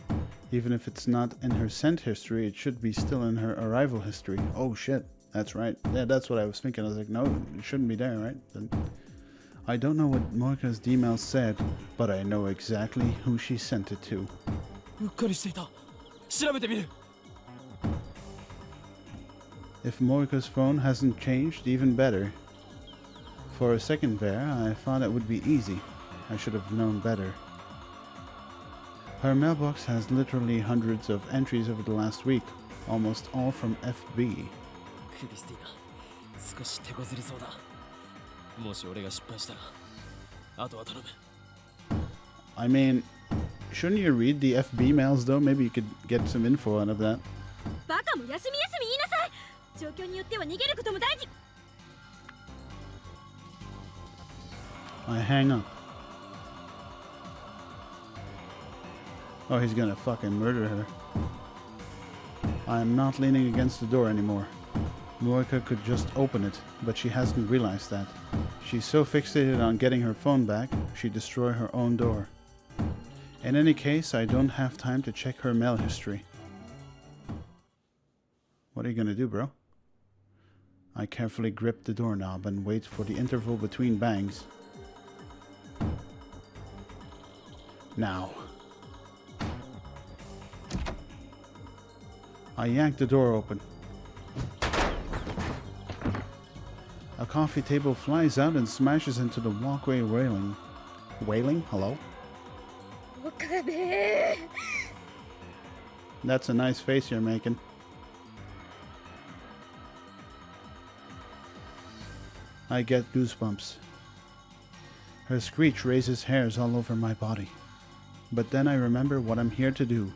Even if it's not in her sent history, it should be still in her arrival history. Oh shit, that's right. Yeah, that's what I was thinking. I was like, no, it shouldn't be there, right? Then I don't know what Morika's email said, but I know exactly who she sent it to. うっかりしていた調べてみる If Morika's phone hasn't changed, even better. For a second there, I thought it would be easy. I should have known better. Her mailbox has literally hundreds of entries over the last week, almost all from FB. クリスティーナ少し手こずりそうだもし俺が失敗したらあとは頼む I mean, shouldn't you read the FB mails though? Maybe you could get some info out of that. バカも休み休み言いなさい状況によっては逃げることも大事 I hang up. Oh, he's gonna fucking murder her. I'm not leaning against the door anymore. Morika could just open it, but she hasn't realized that. She's so fixated on getting her phone back, she'd destroy her own door. In any case, I don't have time to check her mail history. What are you gonna do, bro? I carefully grip the doorknob and wait for the interval between bangs. Now. I yank the door open. A coffee table flies out and smashes into the walkway railing. Wailing? Hello? 岡部 That's a nice face you're making. I get goosebumps. Her screech raises hairs all over my body. But then I remember what I'm here to do.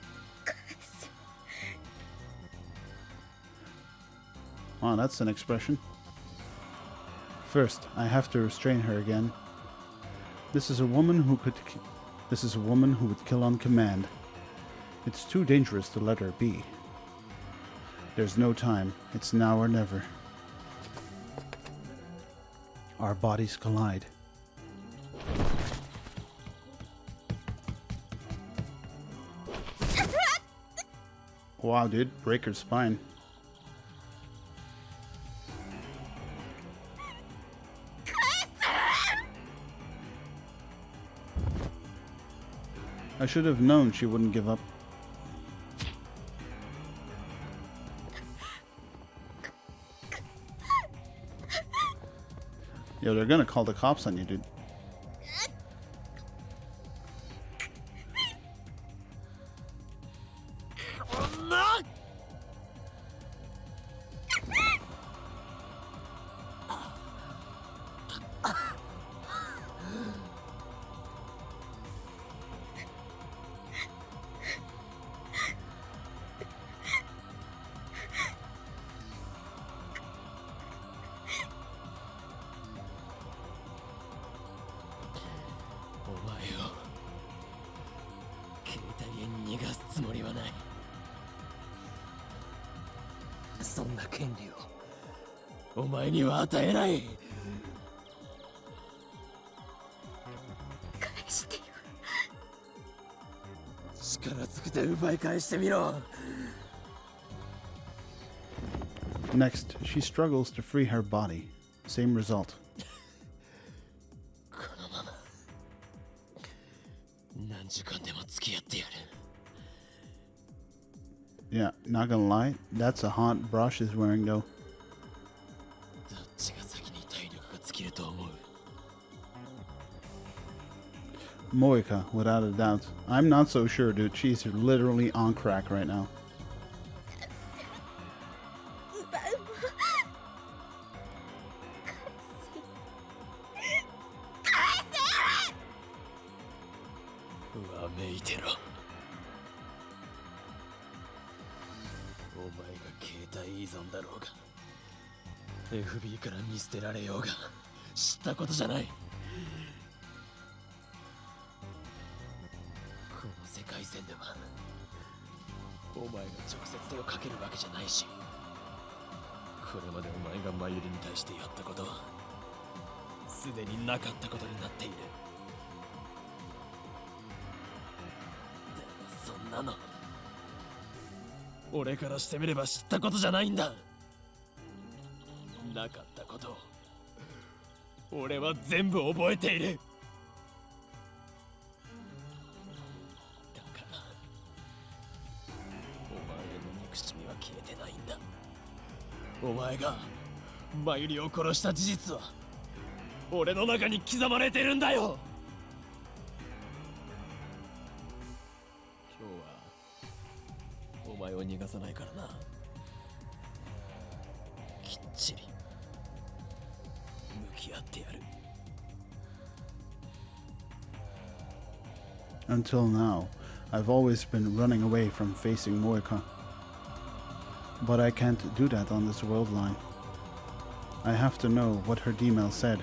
Oh, that's an expression. First, I have to restrain her again. This is a woman who would kill on command. It's too dangerous to let her be. There's no time. It's now or never. Our bodies collide. Wow, dude, break her spine. I should have known she wouldn't give up. Yo, they're gonna call the cops on you, dude. Next, she struggles to free her body. Same result. Yeah, not gonna lie, that's a hot bra she's wearing though. Moika, without a doubt. I'm not so sure, dude. She's literally on crack right now. FB から見捨てられようが知ったことじゃない。この世界線ではお前が直接手をかけるわけじゃないし、これまでお前がマユリに対してやったことはすでになかったことになっている。だがそんなの俺からしてみれば知ったことじゃないんだ。なかったことを俺は全部覚えている。だからお前の憎しみは消えてないんだ。お前がマユリを殺した事実は俺の中に刻まれてるんだよ。今日はお前を逃がさないからな。きっちり向き合ってやる。 Until now, I've always been running away from facing Moika. But I can't do that on this world line. I have to know what her D-mail said,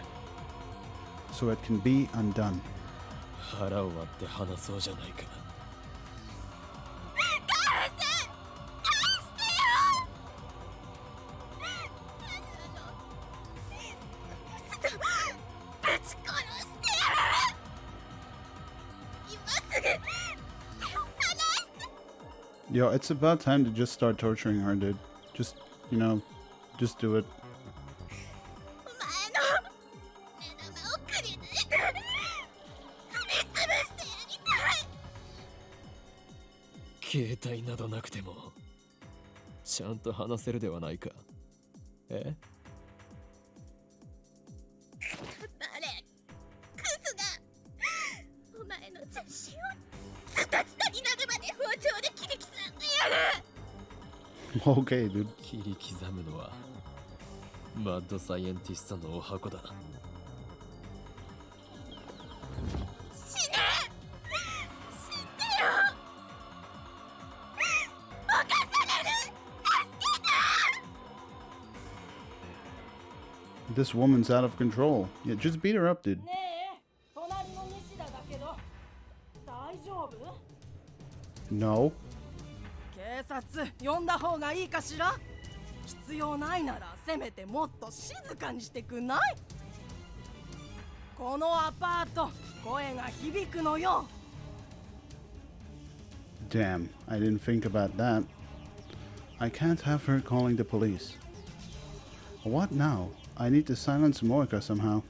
so it can be undone. 腹を割って話そうじゃないか。Yo, it's about time to just start torturing her, dude. Just, you know, just do it. 携帯などなくてもちゃんと話せるではないか。え？お前の全身をズタズタになるまで包丁で切り刻んでやる。 Okay, dude. 切り刻むのはマッドサイエンティストのお箱だ。死ね！死んでよ！犯される！助けて！ This woman's out of control. Yeah, just beat her up, dude. ねえ、隣の西田だけど大丈夫？ No. 警察呼んだ方がいいかしら？必要ないならせめてもっと静かにしてくんない？このアパート声が響くのよ。 Damn, I didn't think about that. I can't have her calling the police. What now? I need to silence Moika somehow.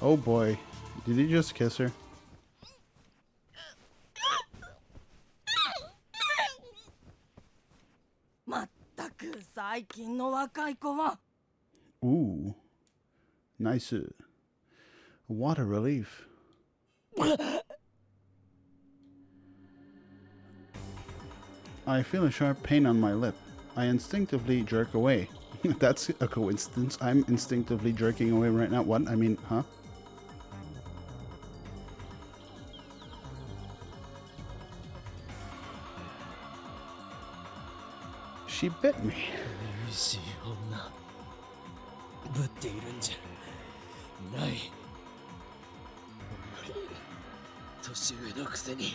Oh boy, did he just kiss her? まったく最近の若い子は。 Ooh. Nice. What a relief. I feel a sharp pain on my lip. I instinctively jerk away. That's a coincidence. I'm instinctively jerking away right now. What? I mean, huh? She bit me. 美しい女ぶっているんじゃない。俺より年上のくせに。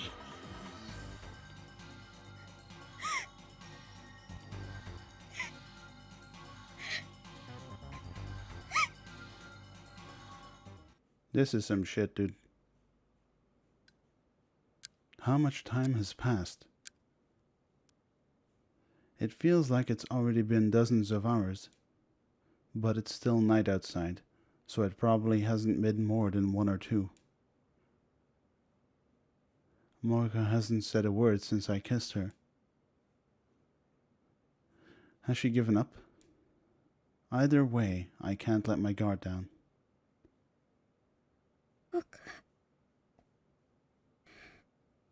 This is some shit, dude. How much time has passed? It feels like it's already been dozens of hours, but it's still night outside, so it probably hasn't been more than 1 or 2. Morika hasn't said a word since I kissed her. Has she given up? Either way, I can't let my guard down.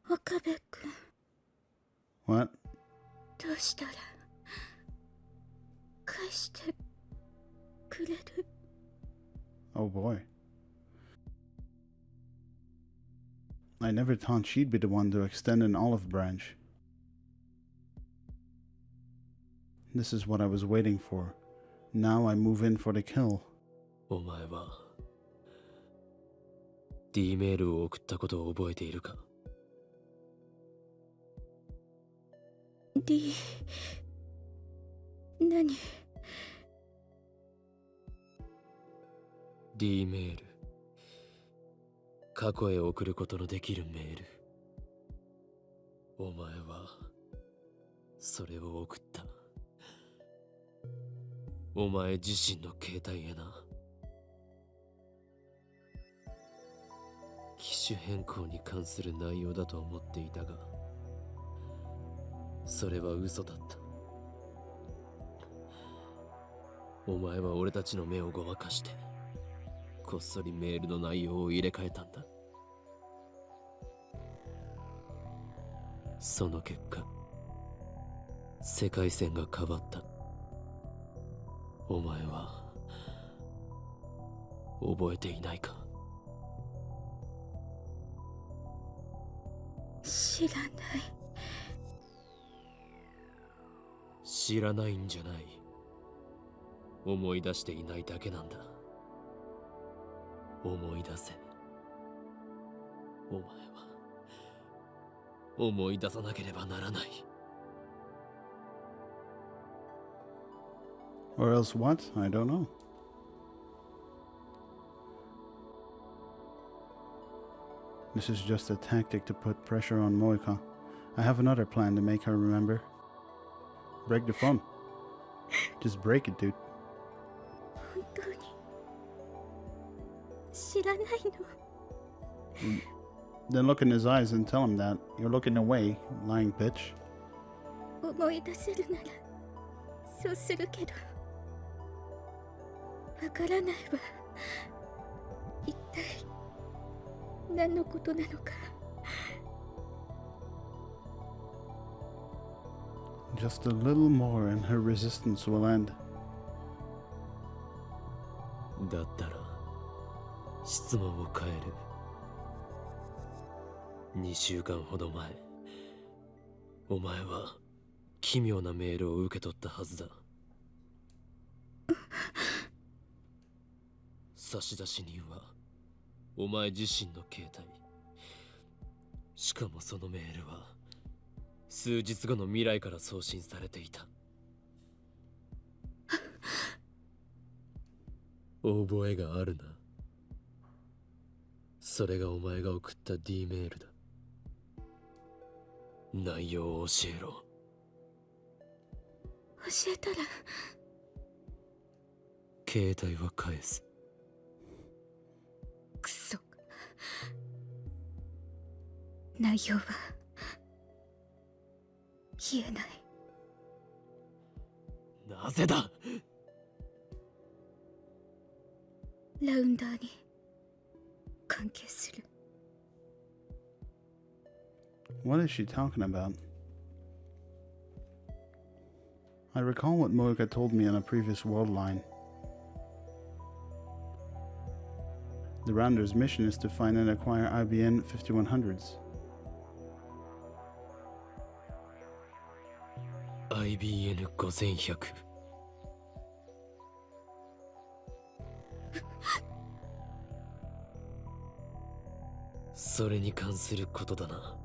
岡部君 What? どうしたら返してくれる？ Oh boy. I never thought she'd be the one to extend an olive branch. This is what I was waiting for. Now I move in for the kill. お前は D メールを送ったことを覚えているか？ D 何？ D メール、過去へ送ることのできるメール。お前はそれを送った。お前自身の携帯へな。機種変更に関する内容だと思っていたが、それは嘘だった。お前は俺たちの目をごまかしてこっそりメールの内容を入れ替えたんだ。その結果、世界線が変わった。お前は覚えていないか？知らない。知らないんじゃない。思い出していないだけなんだ。思い出せ。お前は思い出さなければならない。Or else what? I don't know. This is just a tactic to put pressure on Moika. I have another plan to make her remember. Break the phone. Just break it, dude. 本当に知らないの？ Then look in his eyes and tell him that. You're looking away, lying bitch. 思い出せるならそうするけど、わからないわ。一体何のことなのか。 Just a little more and her resistance will end. だったら質問を変える。2週間ほど前、お前は奇妙なメールを受け取ったはずだ。差出人はお前自身の携帯。しかもそのメールは数日後の未来から送信されていた。覚えがあるな。それがお前が送った D メールだ。内容を教えろ。教えたら携帯は返す。クソ。内容は言えない。なぜだ。ラウンダーに関係する。 What is she talking about? I recall what Moika told me on a previous world line. The Rounder's mission is to find and acquire IBN 5100s. IBN 5100。それに関することだな。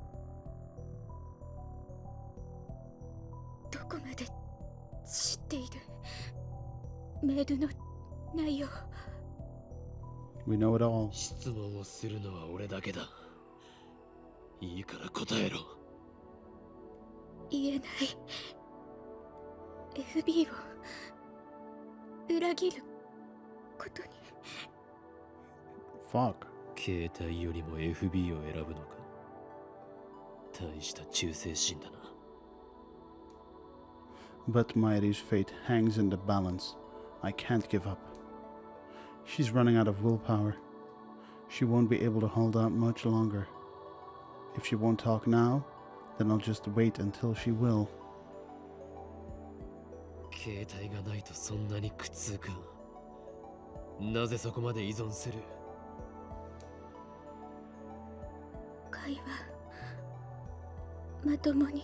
どこまで知っている？メールの内容。 We know it all. 質問をするのは俺だけだ。いいから答えろ。言えない。FB を裏切ることに。 Fuck. 携帯よりも FB を選ぶのか。大した忠誠心だな。 But Mayuri's fate hangs in the balance. I can't give up. She's running out of willpower. She won't be able to hold out much longer. If she won't talk now, then I'll just wait until she will. 携帯がないとそんなに苦痛か。なぜそこまで依存する？会話まともに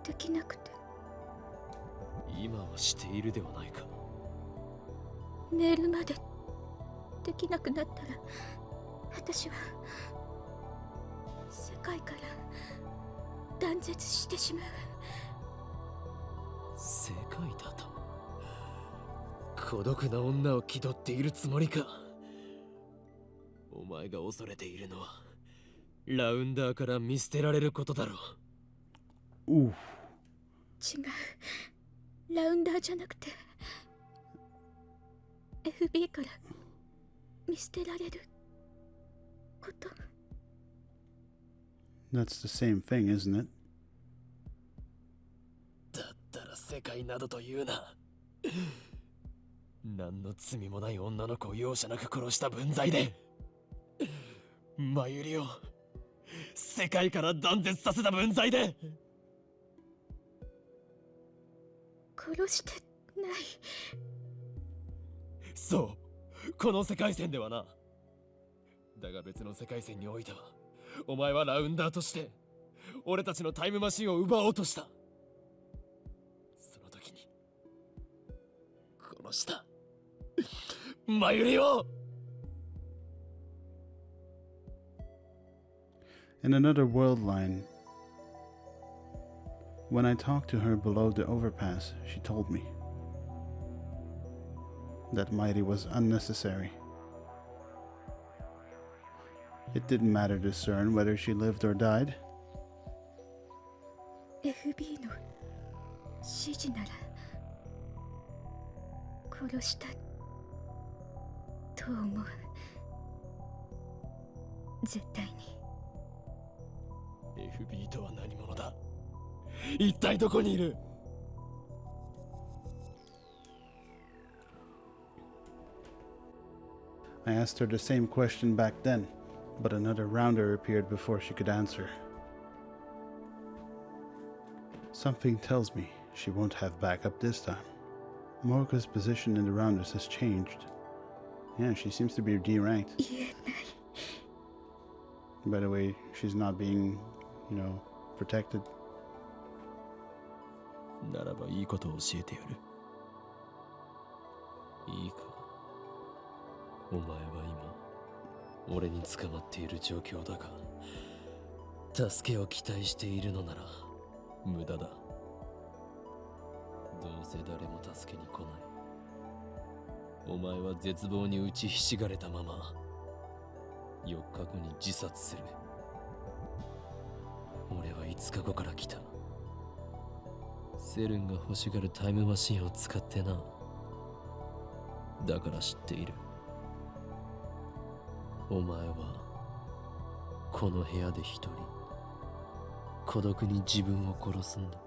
できなくて。今はしているではないか。メールまでできなくなったら私は世界から断絶してしまう。世界だと孤独な女を気取っているつもりか。お前が恐れているのはラウンダーから見捨てられることだろう。Oof. 違う、ラウンダーじゃなくて FB から見捨てられること。 That's the same thing, isn't it? だったら世界などと言うな。何の罪もない女の子を容赦なく殺した分際でマユリを世界から断絶させた分際で。殺してない。そう、この世界線ではな。だが別の世界線においてはお前はラウンダーとして俺たちのタイムマシンを奪おうとした。その時に殺したマユリを。 In another world line, when I talked to her below the overpass, she told me that Mayuri was unnecessary. It didn't matter to CERN whether she lived or died. FB の指示なら殺したと思う。絶対に。 FB とは何者だ。一体どこにいる。 I asked her the same question back then, but another rounder appeared before she could answer. Something tells me she won't have backup this time. Morika's position in the rounders has changed. Yeah, she seems to be D-ranked. 言えない。 By the way, she's not being, protected. ならばいいことを教えてやる。いいか。お前は今俺に捕まっている状況だが、助けを期待しているのなら無駄だ。どうせ誰も助けに来ない。お前は絶望に打ちひしがれたまま4日後に自殺する。俺は5日後から来た。セルンが欲しがるタイムマシンを使ってな。だから知っている。お前はこの部屋で一人孤独に自分を殺すんだ。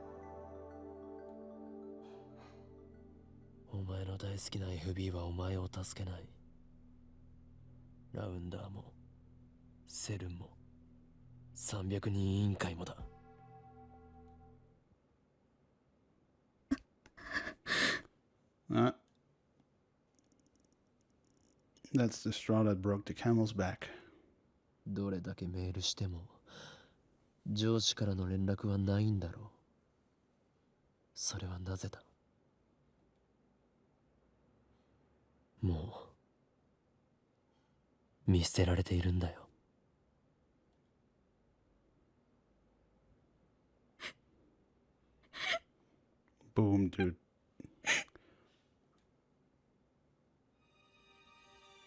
大好きな FB はお前を助けない。ラウンダーもセルンも300人委員会もだ。That's the straw that broke the camel's back. どれだけメールしても上司からの連絡はないんだろう。それはなぜだ。もう見捨てられているんだよ。Boom, dude.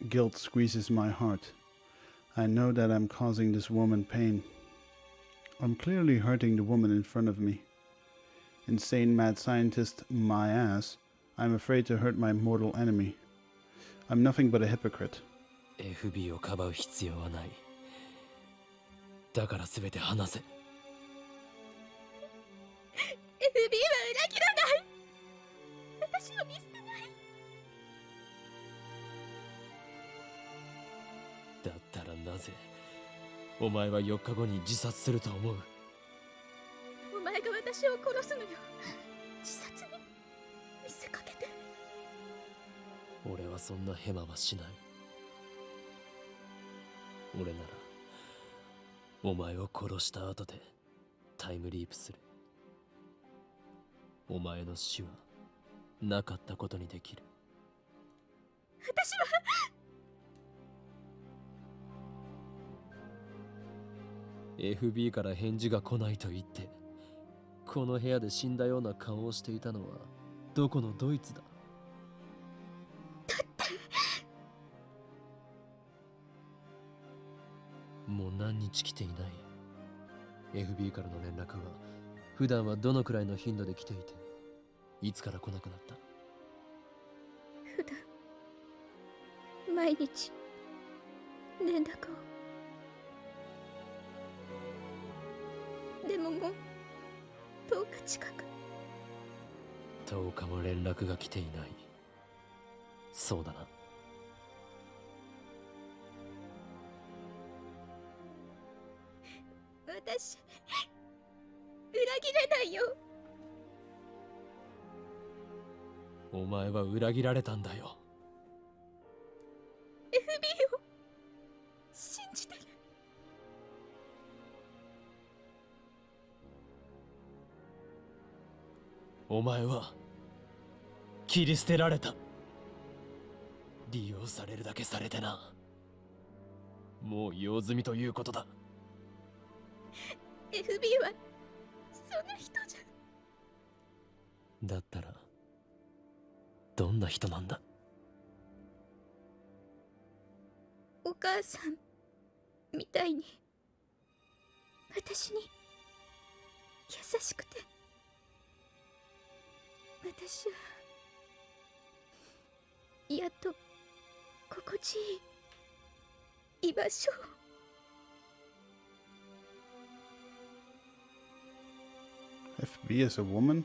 Guilt squeezes my heart. I know that I'm causing this woman pain. I'm clearly hurting the woman in front of me. Insane mad scientist, my ass. I'm afraid to hurt my mortal enemy. I'm nothing but a hypocrite. FB をかばう必要はない。だから全て話せ。FB は裏切らない。私を見捨てない。だったらなぜお前は4日後に自殺すると思う。お前が私を殺すのよ。自殺に見せかけて。俺はそんなヘマはしない。俺ならお前を殺した後でタイムリープする。お前の死はなかったことにできる。私はFB から返事が来ないと言ってこの部屋で死んだような顔をしていたのはどこのドイツだ。もう何日来ていない。 FB からの連絡は普段はどのくらいの頻度で来ていていつから来なくなった。普段毎日連絡を。でももう10日近く。10日も連絡が来ていない。そうだな。私裏切れないよ。お前は裏切られたんだよ。 FB を信じてる。お前は切り捨てられた。利用されるだけされてな。もう用済みということだ。 FB はそんな人じゃ。だったらどんな人なんだ。お母さんみたいに私に優しくて、私はやっと心地いい居場所を。FB is a woman?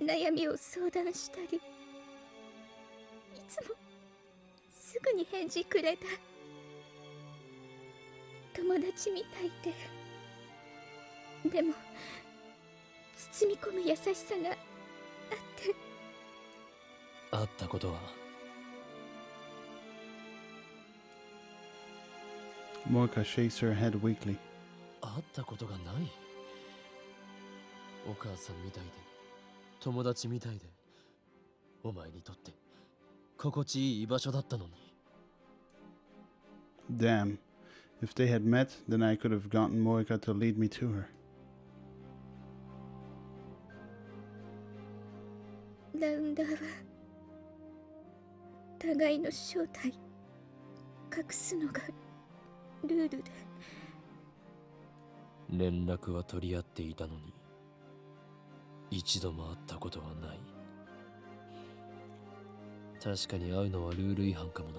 悩みを相談したり、いつもすぐに返事くれた。友達みたいでも包み込む優しさがあって。会ったことは。Moika shakes her head weakly. 会ったことがない。お母さんみたいで友達みたいでお前にとって心地いい居場所だったのに。 Damn. If they had met, then I could have gotten Moika to lead me to her. ラウンダーは互いの正体隠すのがルールで。連絡は取り合っていたのに一度も会ったことはない。確かに会うのはルール違反かも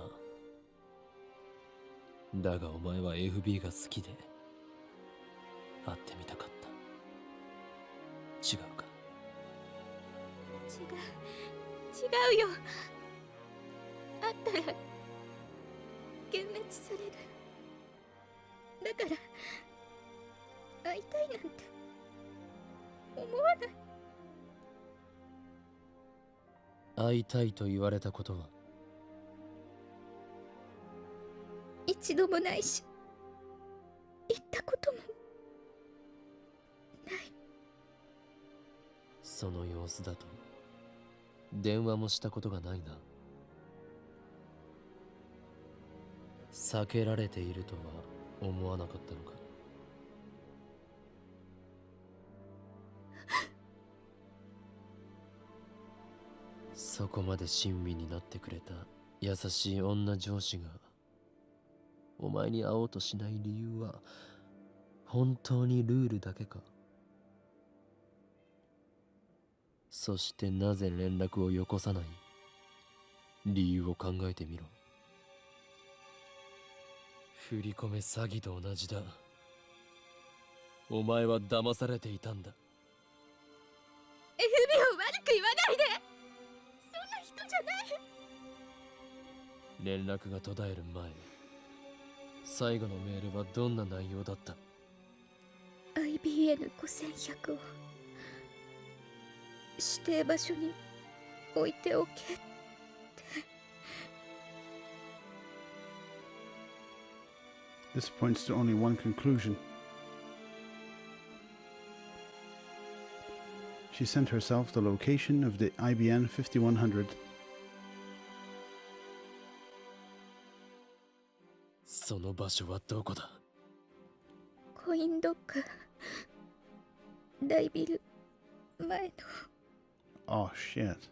な。だがお前は FB が好きで会ってみたかった。違うか。違うよ。たら幻滅される。だから会いたいなんて思わない。会いたいと言われたことは？一度もないし、言ったこともない。その様子だと電話もしたことがないな。避けられているとは思わなかったのか？そこまで親身になってくれた優しい女上司がお前に会おうとしない理由は本当にルールだけか？そしてなぜ連絡をよこさない理由を考えてみろ。振り込め詐欺と同じだ。お前は騙されていたんだ。エフビを悪く言わないで。そんな人じゃない。連絡が途絶える前、最後のメールはどんな内容だった？ IBN5100 を指定場所に置いておけって。This points to only one conclusion. She sent herself the location of the IBN 5100. その場所はどこだ？コインロッカー、大ビル前の。Oh shit.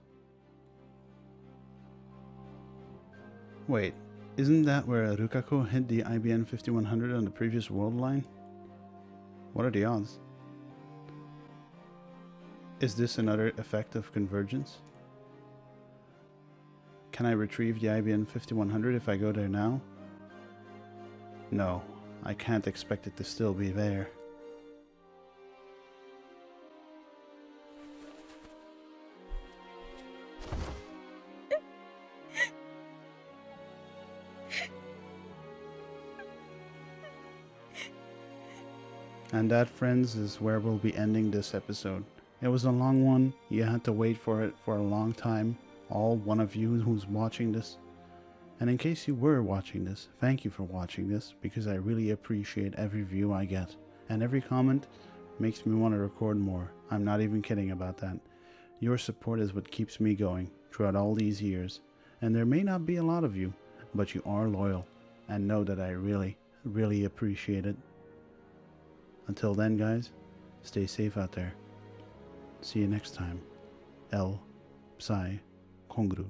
Wait, isn't that where Rukako hid the IBN 5100 on the previous world line? What are the odds? Is this another effect of convergence? Can I retrieve the IBN 5100 if I go there now? No, I can't expect it to still be there. And that, friends, is where we'll be ending this episode. It was a long one. You had to wait for it for a long time. All one of you who's watching this. And in case you were watching this, thank you for watching this, because I really appreciate every view I get. And every comment makes me want to record more. I'm not even kidding about that. Your support is what keeps me going throughout all these years. And there may not be a lot of you, but you are loyal. And know that I really, really appreciate it. Until then, guys, stay safe out there. See you next time. El Psi Kongru.